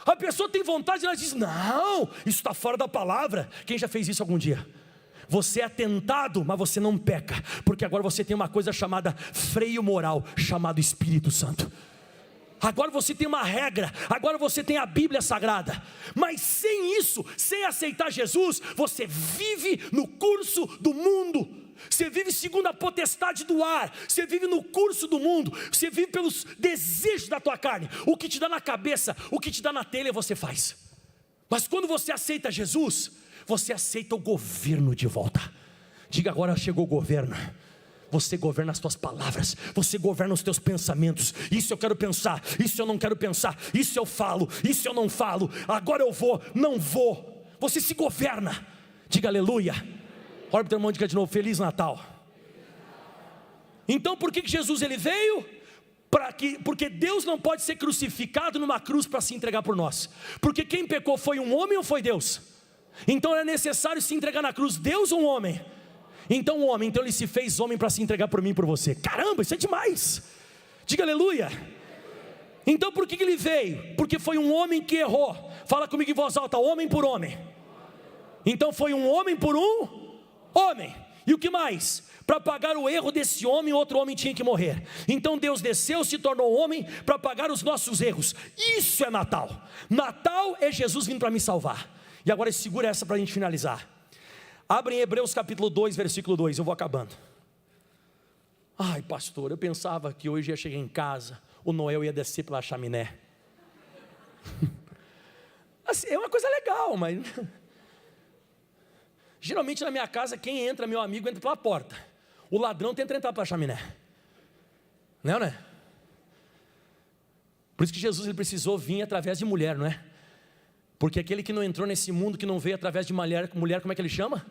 S1: A pessoa tem vontade, ela diz: não, isso está fora da palavra. Quem já fez isso algum dia? Você é tentado, mas você não peca, porque agora você tem uma coisa chamada freio moral, chamado Espírito Santo. Agora você tem uma regra, agora você tem a Bíblia Sagrada. Mas sem isso, sem aceitar Jesus, você vive no curso do mundo. Você vive segundo a potestade do ar. Você vive no curso do mundo. Você vive pelos desejos da tua carne. O que te dá na cabeça, o que te dá na telha, você faz. Mas quando você aceita Jesus, você aceita o governo de volta. Diga: agora chegou o governo. Você governa as tuas palavras, você governa os teus pensamentos. Isso eu quero pensar, isso eu não quero pensar. Isso eu falo, isso eu não falo. Agora eu vou, não vou. Você se governa. Diga aleluia. Olha para o teu irmão e diga de novo: Feliz Natal. Então por que Jesus ele veio? Porque Deus não pode ser crucificado numa cruz para se entregar por nós. Porque quem pecou foi um homem ou foi Deus? Então é necessário se entregar na cruz, Deus ou um homem? Então o homem, então ele se fez homem para se entregar por mim e por você. Caramba, isso é demais. Diga aleluia. Então por que ele veio? Porque foi um homem que errou. Fala comigo em voz alta, homem por homem. Então foi um homem por um homem. E o que mais? Para pagar o erro desse homem, outro homem tinha que morrer. Então Deus desceu, se tornou homem para pagar os nossos erros. Isso é Natal. Natal é Jesus vindo para me salvar. E agora segura essa para a gente finalizar. Abre em Hebreus capítulo 2, versículo 2, eu vou acabando. Ai pastor, eu pensava que hoje ia chegar em casa, o Noel ia descer pela chaminé. Assim, é uma coisa legal, mas... Geralmente na minha casa, quem entra, meu amigo, entra pela porta. O ladrão tenta entrar pela chaminé. Não é? Por isso que Jesus ele precisou vir através de mulher, não é? Porque aquele que não entrou nesse mundo, que não veio através de mulher, como é que ele chama?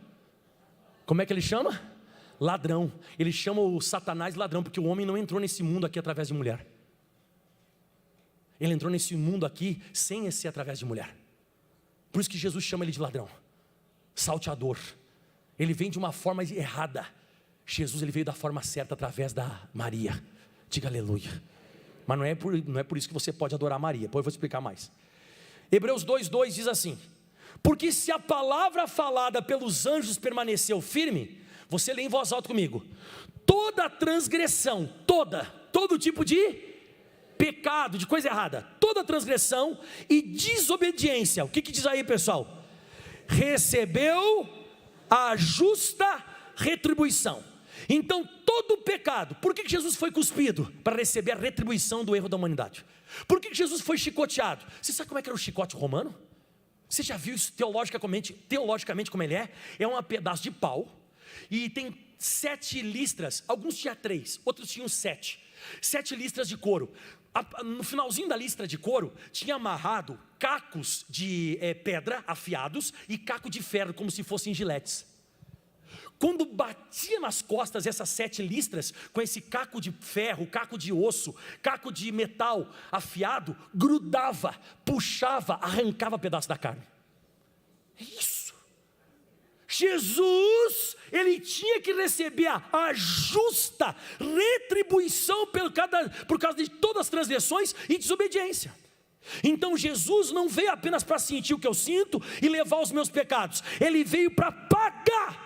S1: Como é que ele chama? Ladrão. Ele chama o Satanás de ladrão, porque o homem não entrou nesse mundo aqui através de mulher. Ele entrou nesse mundo aqui sem ser através de mulher. Por isso que Jesus chama ele de ladrão, salteador. Ele vem de uma forma errada. Jesus ele veio da forma certa através da Maria. Diga aleluia. Mas não é por isso que você pode adorar Maria. Depois eu vou explicar mais. Hebreus 2:2 diz assim: porque se a palavra falada pelos anjos permaneceu firme, você lê em voz alta comigo, toda transgressão, todo tipo de pecado, de coisa errada, toda transgressão e desobediência, o que diz aí pessoal? Recebeu a justa retribuição. Então todo pecado, por que Jesus foi cuspido? Para receber a retribuição do erro da humanidade. Por que Jesus foi chicoteado? Você sabe como é que era o chicote romano? Você já viu isso teologicamente como ele é? É um pedaço de pau, e tem 7 listras, alguns tinham 3, outros tinham 7 listras de couro. No finalzinho da listra de couro, tinha amarrado cacos de pedra afiados e caco de ferro, como se fossem giletes. Quando batia nas costas essas 7 listras, com esse caco de ferro, caco de osso, caco de metal afiado, grudava, puxava, arrancava pedaço da carne. É isso. Jesus, ele tinha que receber a justa retribuição por causa de todas as transgressões e desobediência. Então Jesus não veio apenas para sentir o que eu sinto e levar os meus pecados. Ele veio para pagar.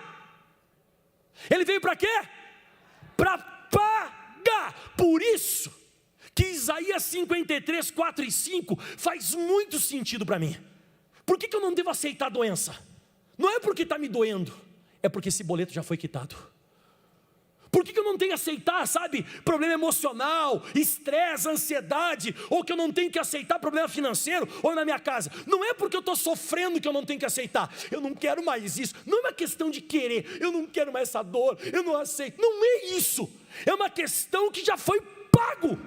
S1: Ele veio para quê? Para pagar. Por isso que Isaías 53, 4 e 5 faz muito sentido para mim. Por que eu não devo aceitar a doença? Não é porque está me doendo, é porque esse boleto já foi quitado. Por que eu não tenho que aceitar, sabe, problema emocional, estresse, ansiedade, ou que eu não tenho que aceitar problema financeiro, ou na minha casa? Não é porque eu estou sofrendo que eu não tenho que aceitar. Eu não quero mais isso. Não é uma questão de querer, eu não quero mais essa dor, eu não aceito. Não é isso. É uma questão que já foi pago.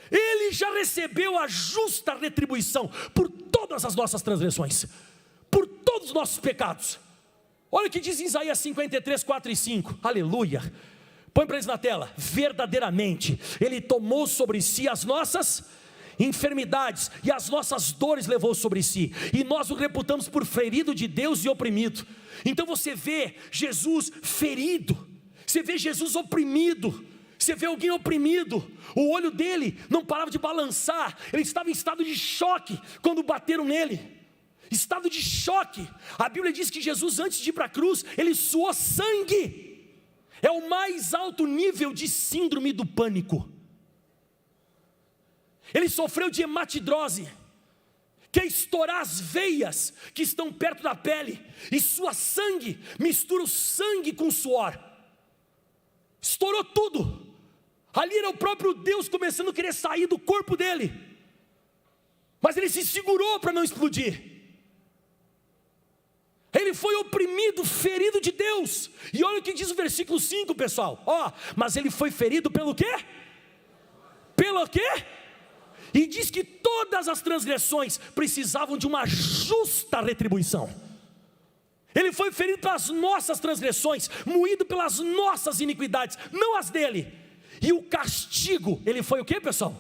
S1: Ele já recebeu a justa retribuição por todas as nossas transgressões, por todos os nossos pecados. Olha o que diz em Isaías 53, 4 e 5, aleluia. Põe para eles na tela. Verdadeiramente Ele tomou sobre si as nossas enfermidades e as nossas dores levou sobre si, e nós o reputamos por ferido de Deus e oprimido. Então você vê Jesus ferido, você vê Jesus oprimido, você vê alguém oprimido. O olho dele não parava de balançar, ele estava em estado de choque quando bateram nele. Estado de choque. A Bíblia diz que Jesus, antes de ir para a cruz, ele suou sangue. É o mais alto nível de síndrome do pânico. Ele sofreu de hematidrose, que é estourar as veias que estão perto da pele, e sua sangue, mistura o sangue com o suor. Estourou tudo. Ali era o próprio Deus começando a querer sair do corpo dele, mas ele se segurou para não explodir. Ele foi oprimido, ferido de Deus. E olha o que diz o versículo 5, pessoal. Mas ele foi ferido pelo quê? Pelo quê? E diz que todas as transgressões precisavam de uma justa retribuição. Ele foi ferido pelas nossas transgressões, moído pelas nossas iniquidades, não as dele. E o castigo, ele foi o quê, pessoal?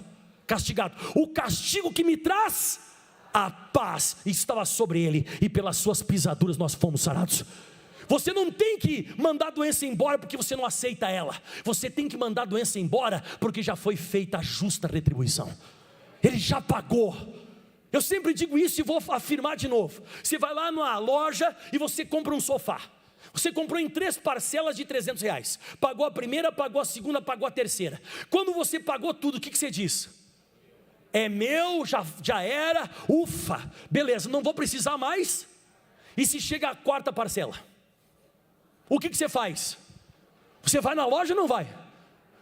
S1: Castigado. O castigo que me traz a paz estava sobre ele, e pelas suas pisaduras nós fomos sarados. Você não tem que mandar a doença embora porque você não aceita ela. Você tem que mandar a doença embora porque já foi feita a justa retribuição. Ele já pagou. Eu sempre digo isso e vou afirmar de novo. Você vai lá numa loja e você compra um sofá. Você comprou em 3 parcelas de R$300. Pagou a primeira, pagou a segunda, pagou a terceira. Quando você pagou tudo, o que você diz? É meu, já era, ufa, beleza, não vou precisar mais. E se chega a 4ª parcela, o que você faz? Você vai na loja ou não vai?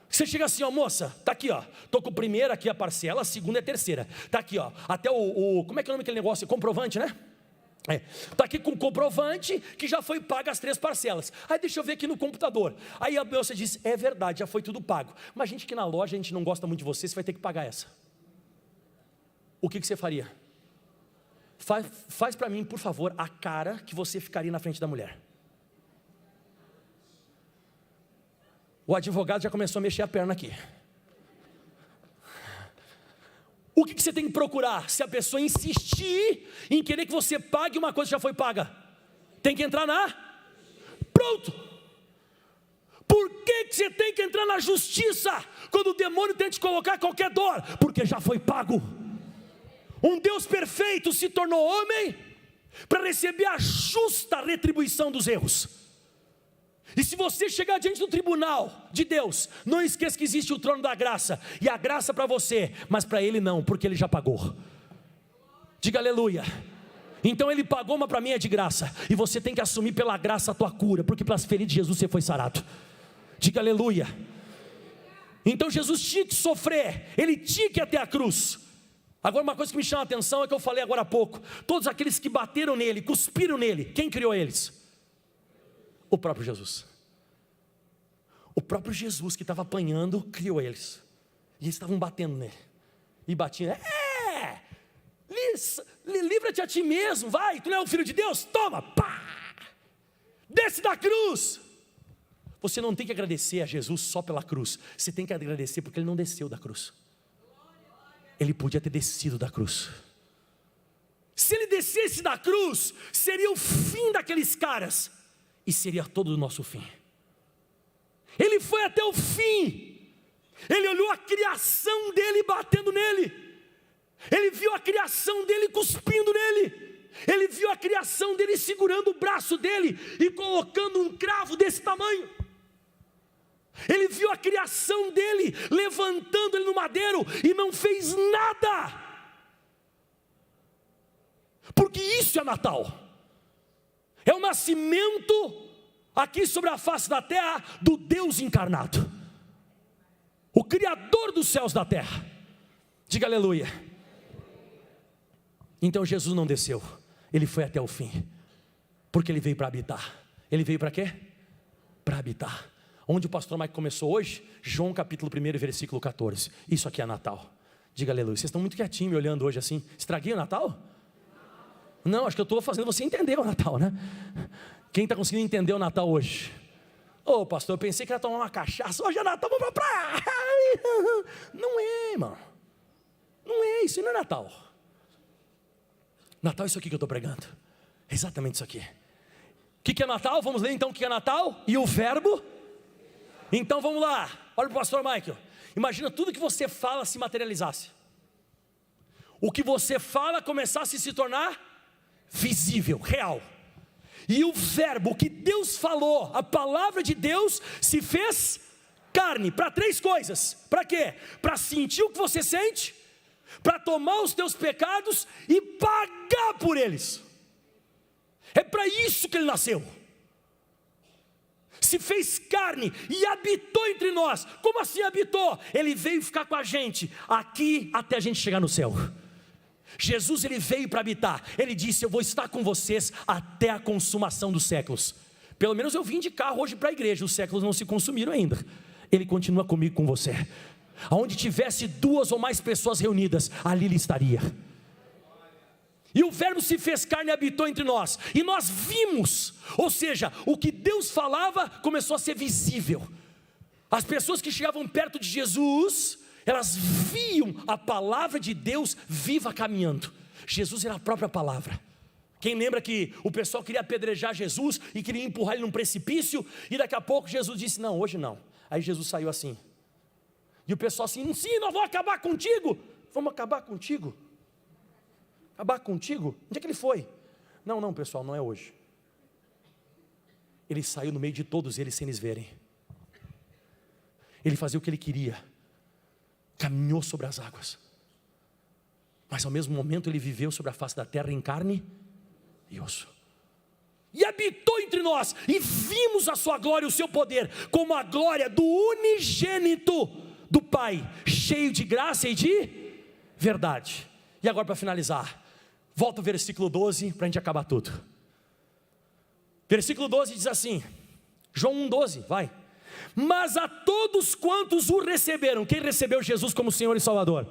S1: Você chega assim, ó, moça, tá aqui, ó, tô com a primeira aqui a parcela, a segunda e a terceira, tá aqui, ó, até como é que é o nome daquele negócio? Comprovante, né? Tá aqui com o comprovante que já foi pago as 3 parcelas. Aí deixa eu ver aqui no computador. Aí a moça diz, é verdade, já foi tudo pago. Mas a gente que na loja, a gente não gosta muito de você vai ter que pagar essa. O que você faria? Faz para mim, por favor, a cara que você ficaria na frente da mulher. O advogado já começou a mexer a perna aqui. O que você tem que procurar? Se a pessoa insistir em querer que você pague uma coisa que já foi paga, tem que entrar pronto. Por que você tem que entrar na justiça quando o demônio tenta te colocar qualquer dor? Porque já foi pago. Um Deus perfeito se tornou homem para receber a justa retribuição dos erros. E se você chegar diante do tribunal de Deus, não esqueça que existe o trono da graça, e a graça para você, mas para ele não, porque ele já pagou. Diga aleluia. Então ele pagou, mas para mim é de graça, e você tem que assumir pela graça a tua cura, porque pelas feridas de Jesus você foi sarado. Diga aleluia. Então Jesus tinha que sofrer, ele tinha que ir até a cruz. Agora uma coisa que me chama a atenção é que eu falei agora há pouco, todos aqueles que bateram nele, cuspiram nele, quem criou eles? O próprio Jesus. O próprio Jesus que estava apanhando, criou eles. E eles estavam batendo nele. E batiam, livra-te a ti mesmo, vai, tu não é o filho de Deus? Toma, pá, desce da cruz. Você não tem que agradecer a Jesus só pela cruz, você tem que agradecer porque ele não desceu da cruz. Ele podia ter descido da cruz. Se ele descesse da cruz, seria o fim daqueles caras, e seria todo o nosso fim. Ele foi até o fim. Ele olhou a criação dele batendo nele. Ele viu a criação dele cuspindo nele. Ele viu a criação dele segurando o braço dele e colocando um cravo desse tamanho. Ele viu a criação dele levantando ele no madeiro e não fez nada. Porque isso é Natal. É o nascimento aqui sobre a face da terra do Deus encarnado, o Criador dos céus e da terra. Diga aleluia. Então Jesus não desceu, ele foi até o fim, porque ele veio para habitar. Ele veio para quê? Para habitar. Onde o pastor Mike começou hoje? João capítulo 1, versículo 14. Isso aqui é Natal. Diga aleluia. Vocês estão muito quietinhos me olhando hoje assim. Estraguei o Natal? Não, acho que eu estou fazendo você entender o Natal, né? Quem está conseguindo entender o Natal hoje? Ô pastor, eu pensei que ia tomar uma cachaça. Hoje é Natal, vamos para a praia. Não é, irmão. Não é, isso não é Natal. Natal é isso aqui que eu estou pregando. É exatamente isso aqui. O que é Natal? Vamos ler então o que é Natal. E o verbo? Então vamos lá. Olha para o pastor Michael. Imagina tudo que você fala se materializasse. O que você fala começasse a se tornar visível, real. E o verbo, o que Deus falou, a palavra de Deus se fez carne, para 3 coisas. Para quê? Para sentir o que você sente, para tomar os teus pecados e pagar por eles. É para isso que ele nasceu. Se fez carne e habitou entre nós. Como assim habitou? Ele veio ficar com a gente aqui até a gente chegar no céu. Jesus, ele veio para habitar. Ele disse, eu vou estar com vocês até a consumação dos séculos. Pelo menos eu vim de carro hoje para a igreja, os séculos não se consumiram ainda. Ele continua comigo, com você. Aonde tivesse 2 ou mais pessoas reunidas, ali ele estaria. E o verbo se fez carne e habitou entre nós. E nós vimos, ou seja, o que Deus falava começou a ser visível. As pessoas que chegavam perto de Jesus, elas viam a palavra de Deus viva caminhando. Jesus era a própria palavra. Quem lembra que o pessoal queria apedrejar Jesus e queria empurrar ele num precipício, e daqui a pouco Jesus disse, não, hoje não. Aí Jesus saiu assim, e o pessoal assim, sim, nós vamos acabar contigo. Vamos acabar contigo? Acabar contigo? Onde é que ele foi? Não pessoal, não é hoje. Ele saiu no meio de todos eles sem eles verem. Ele fazia o que ele queria, caminhou sobre as águas, mas ao mesmo momento ele viveu sobre a face da terra em carne e osso, e habitou entre nós, e vimos a sua glória e o seu poder, como a glória do unigênito do Pai, cheio de graça e de verdade. E agora, para finalizar, volta ao versículo 12, para a gente acabar tudo. Versículo 12 diz assim, João 1,12, vai. Mas a todos quantos o receberam, quem recebeu Jesus como Senhor e Salvador?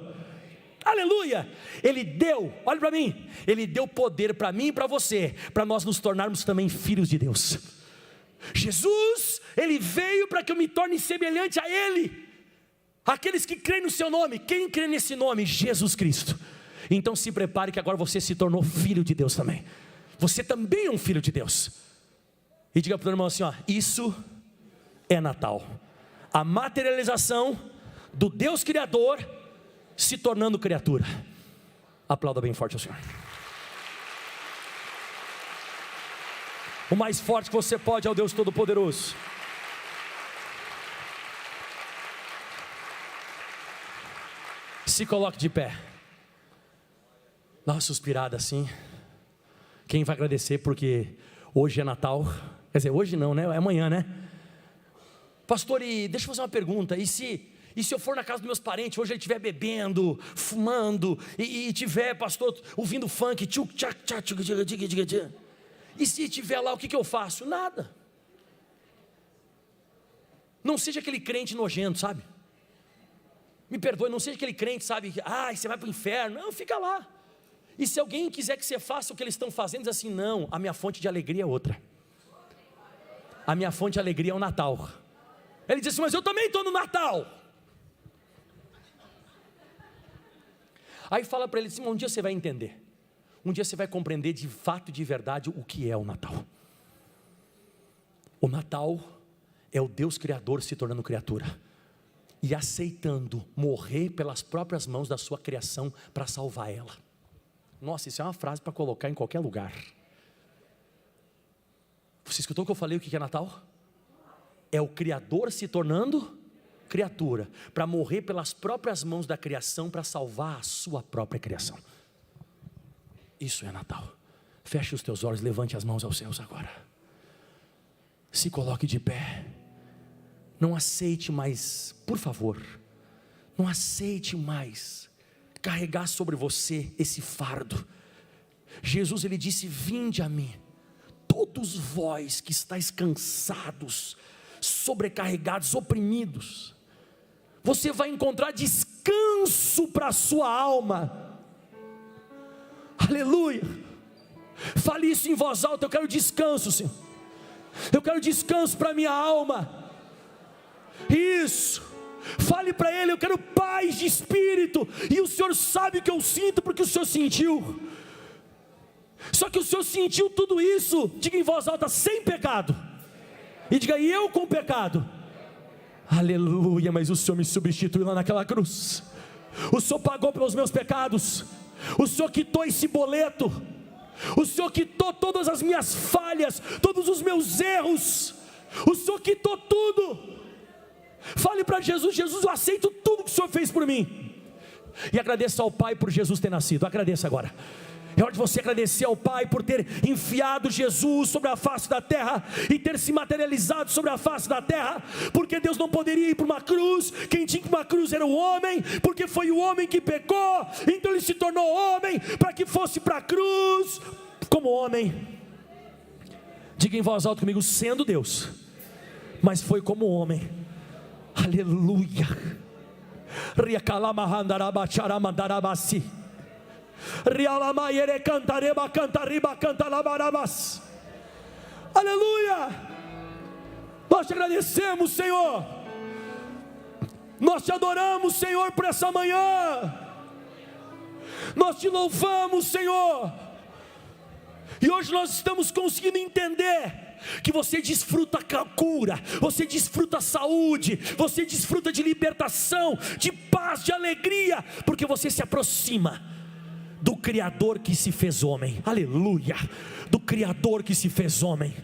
S1: Aleluia! Ele deu, olha para mim, Ele deu poder para mim e para você, para nós nos tornarmos também filhos de Deus. Jesus, Ele veio para que eu me torne semelhante a Ele. Aqueles que creem no seu nome, quem crê nesse nome? Jesus Cristo. Então se prepare que agora você se tornou filho de Deus também. Você também é um filho de Deus. E diga para o teu irmão assim, ó, isso é Natal. A materialização do Deus Criador se tornando criatura. Aplauda bem forte ao Senhor. O mais forte que você pode é o Deus Todo-Poderoso. Se coloque de pé. Dá uma suspirada assim. Quem vai agradecer porque hoje é Natal? Quer dizer, hoje não, né? É amanhã, né? Pastor, e deixa eu fazer uma pergunta. E se eu for na casa dos meus parentes, hoje ele estiver bebendo, fumando, e tiver, pastor, ouvindo funk, e se estiver lá, o que eu faço? Nada. Não seja aquele crente nojento, sabe? Me perdoe, não seja aquele crente, sabe? Você vai para o inferno. Não, fica lá. E se alguém quiser que você faça o que eles estão fazendo, diz assim, não, a minha fonte de alegria é outra. A minha fonte de alegria é o Natal. Ele diz assim, mas eu também estou no Natal. Aí fala para ele assim, um dia você vai entender. Um dia você vai compreender de fato e de verdade o que é o Natal. O Natal é o Deus Criador se tornando criatura. E aceitando morrer pelas próprias mãos da sua criação para salvar ela. Nossa, isso é uma frase para colocar em qualquer lugar. Você escutou o que eu falei, o que é Natal? É o Criador se tornando criatura, para morrer pelas próprias mãos da criação, para salvar a sua própria criação. Isso é Natal. Feche os teus olhos, levante as mãos aos céus agora. Se coloque de pé. Não aceite mais, por favor, não aceite mais carregar sobre você esse fardo. Jesus, ele disse, vinde a mim, todos vós que estáis cansados, sobrecarregados, oprimidos, você vai encontrar descanso para a sua alma. Aleluia. Fale isso em voz alta, eu quero descanso, Senhor. Eu quero descanso para a minha alma. Isso, fale para Ele, eu quero paz de espírito, e o Senhor sabe o que eu sinto, porque o Senhor sentiu, só que o Senhor sentiu tudo isso, diga em voz alta, sem pecado, e diga, e eu com pecado, aleluia, mas o Senhor me substituiu lá naquela cruz, o Senhor pagou pelos meus pecados, o Senhor quitou esse boleto, o Senhor quitou todas as minhas falhas, todos os meus erros, o Senhor quitou tudo. Fale para Jesus, Jesus, eu aceito tudo que o Senhor fez por mim. E agradeça ao Pai por Jesus ter nascido. Agradeça agora. É hora de você agradecer ao Pai por ter enfiado Jesus sobre a face da terra e ter se materializado sobre a face da terra, porque Deus não poderia ir para uma cruz. Quem tinha que ir para uma cruz era o homem, porque foi o homem que pecou, então ele se tornou homem para que fosse para a cruz como homem. Diga em voz alta comigo, sendo Deus, mas foi como homem. Aleluia. Aleluia. Nós te agradecemos, Senhor. Nós te adoramos, Senhor, por essa manhã. Nós te louvamos, Senhor. E hoje nós estamos conseguindo entender que você desfruta a cura, você desfruta a saúde, você desfruta de libertação, de paz, de alegria, porque você se aproxima do Criador que se fez homem. Aleluia! Do Criador que se fez homem.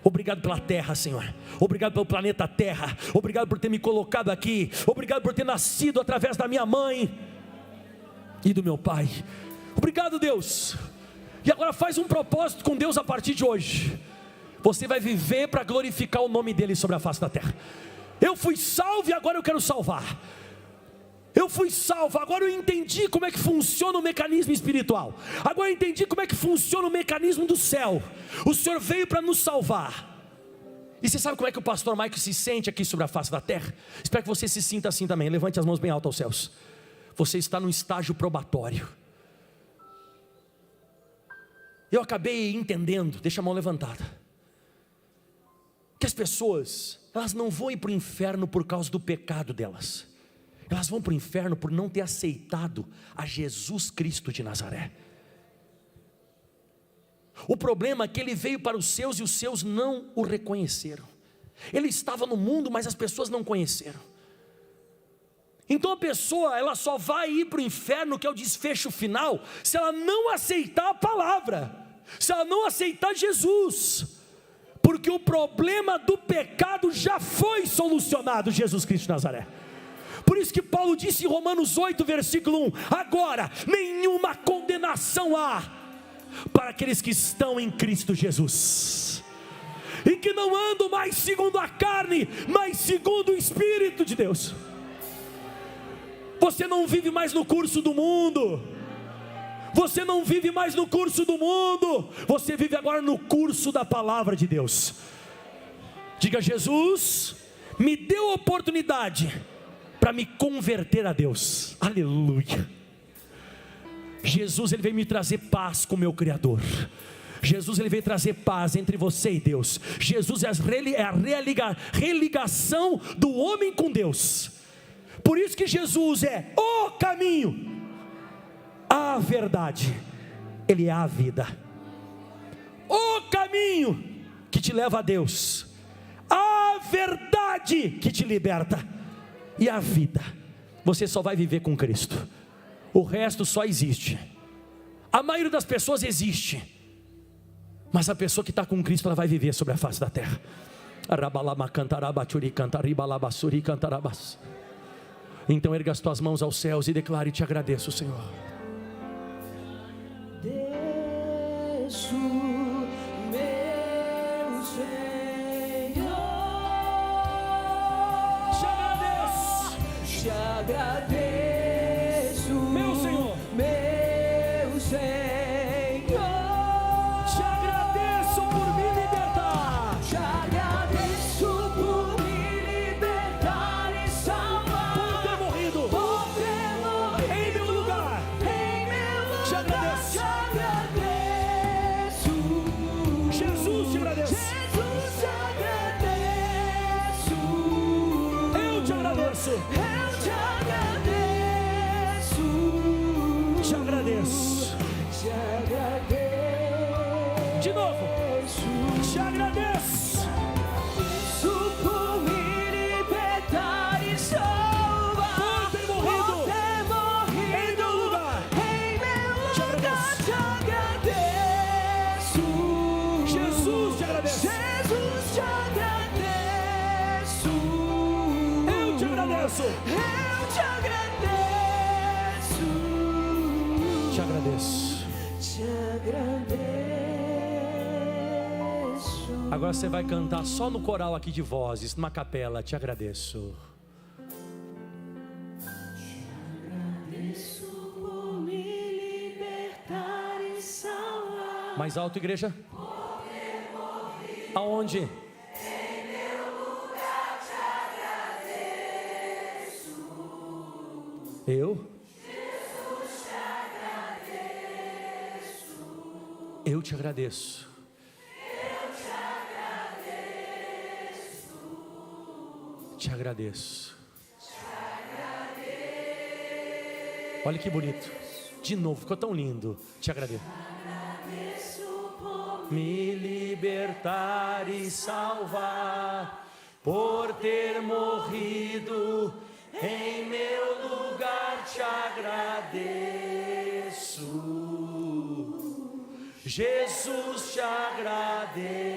S1: Obrigado pela terra, Senhor. Obrigado pelo planeta Terra. Obrigado por ter me colocado aqui. Obrigado por ter nascido através da minha mãe e do meu pai. Obrigado, Deus. E agora faz um propósito com Deus a partir de hoje. Você vai viver para glorificar o nome dele sobre a face da terra. Eu fui salvo e agora eu quero salvar. Eu fui salvo, agora eu entendi como é que funciona o mecanismo espiritual. Agora eu entendi como é que funciona o mecanismo do céu. O Senhor veio para nos salvar. E você sabe como é que o pastor Michael se sente aqui sobre a face da terra? Espero que você se sinta assim também. Levante as mãos bem alto aos céus. Você está num estágio probatório. Eu acabei entendendo, deixa a mão levantada, que as pessoas, elas não vão ir para o inferno por causa do pecado delas. Elas vão para o inferno por não ter aceitado a Jesus Cristo de Nazaré. O problema é que ele veio para os seus e os seus não o reconheceram. Ele estava no mundo, mas as pessoas não conheceram. Então a pessoa, ela só vai ir para o inferno, que é o desfecho final, se ela não aceitar a palavra, se ela não aceitar Jesus. Porque o problema do pecado já foi solucionado, Jesus Cristo de Nazaré. Por isso que Paulo disse em Romanos 8, versículo 1, agora nenhuma condenação há para aqueles que estão em Cristo Jesus, e que não andam mais segundo a carne, mas segundo o Espírito de Deus. Você não vive mais no curso do mundo. Você não vive mais no curso do mundo. Você vive agora no curso da palavra de Deus. Diga: Jesus me deu a oportunidade para me converter a Deus. Aleluia. Jesus, ele veio me trazer paz com o meu Criador. Jesus, ele veio trazer paz entre você e Deus. Jesus é a religação do homem com Deus. Por isso que Jesus é o caminho, a verdade, ele é a vida. O caminho que te leva a Deus, a verdade que te liberta, e a vida. Você só vai viver com Cristo. O resto só existe. A maioria das pessoas existe, mas a pessoa que está com Cristo, ela vai viver sobre a face da terra. Então erga as tuas mãos aos céus e declare: te agradeço, Senhor.
S2: Desço, meu Senhor, te agradeço,
S1: meu Senhor,
S2: meu Senhor,
S1: te agradeço por me libertar,
S2: te agradeço por me libertar e salvar,
S1: por ter morrido em meu lugar. Te agradeço. Jesus, te agradeço. Eu te agradeço. Te agradeço. De novo. Te agradeço.
S2: Por me libertar e salvar,
S1: Por ter morrido em meu lugar. Te agradeço.
S2: te agradeço.
S1: Jesus, te agradeço.
S2: Jesus, te agradeço.
S1: Eu te agradeço.
S2: Eu te agradeço.
S1: Te agradeço.
S2: Te agradeço.
S1: Agora você vai cantar só no coral aqui de vozes, numa capela. Te agradeço.
S2: Agradeço por me libertar e salvar.
S1: Mais alto, igreja. Aonde? Eu? Eu te agradeço. Te agradeço. Olha que bonito. De novo, ficou tão lindo. Te agradeço. me libertar e salvar, por ter morrido em meu lugar, te agradeço. Jesus, te agradeço.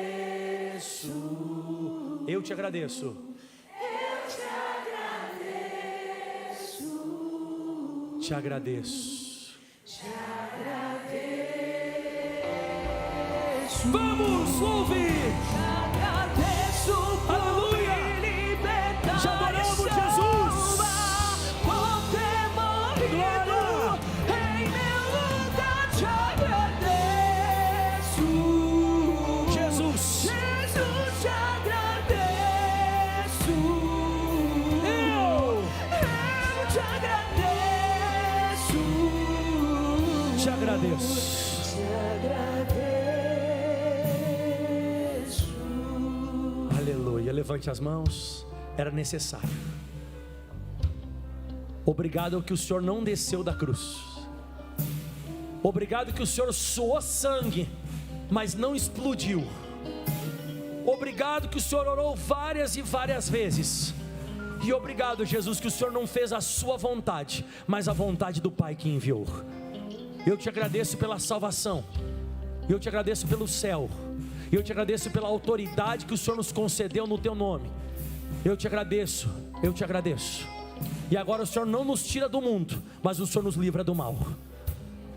S1: Eu te agradeço. Te agradeço. Vamos ouvir. Aleluia. Já adoramos Jesus.
S2: Por ter morrido em meu lugar, te agradeço.
S1: Jesus.
S2: Jesus, te agradeço. Eu te agradeço.
S1: Te agradeço.
S2: Te agradeço.
S1: Aleluia. Levante as mãos. Era necessário. Obrigado que o Senhor não desceu da cruz. Obrigado que o Senhor suou sangue, mas não explodiu. Obrigado que o Senhor orou várias e várias vezes. E obrigado, Jesus, que o Senhor não fez a sua vontade, mas a vontade do Pai que enviou. Eu te agradeço pela salvação. Eu te agradeço pelo céu. Eu te agradeço pela autoridade que o Senhor nos concedeu no teu nome. Eu te agradeço. Eu te agradeço. E agora o Senhor não nos tira do mundo, mas o Senhor nos livra do mal.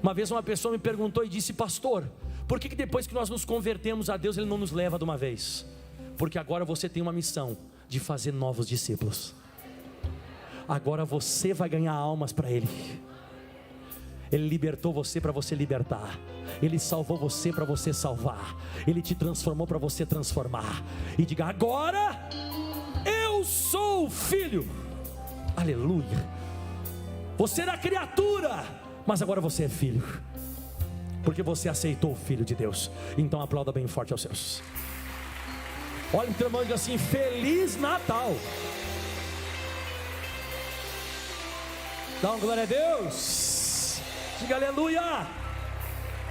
S1: Uma vez uma pessoa me perguntou e disse: pastor, por que depois que nós nos convertemos a Deus, Ele não nos leva de uma vez? Porque agora você tem uma missão de fazer novos discípulos. Agora você vai ganhar almas para Ele. Ele libertou você para você libertar. Ele salvou você para você salvar. Ele te transformou para você transformar. E diga: agora eu sou filho. Aleluia. Você era criatura, mas agora você é filho, porque você aceitou o Filho de Deus. Então aplauda bem forte aos seus. Olha o teu irmão e diga assim: Feliz Natal. Dá uma glória a Deus. Diga aleluia.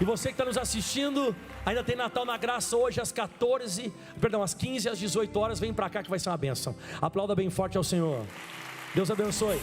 S1: E você que está nos assistindo, ainda tem Natal na Graça hoje às 15 e às 18 horas. Vem para cá que vai ser uma bênção. Aplauda bem forte ao Senhor. Deus abençoe.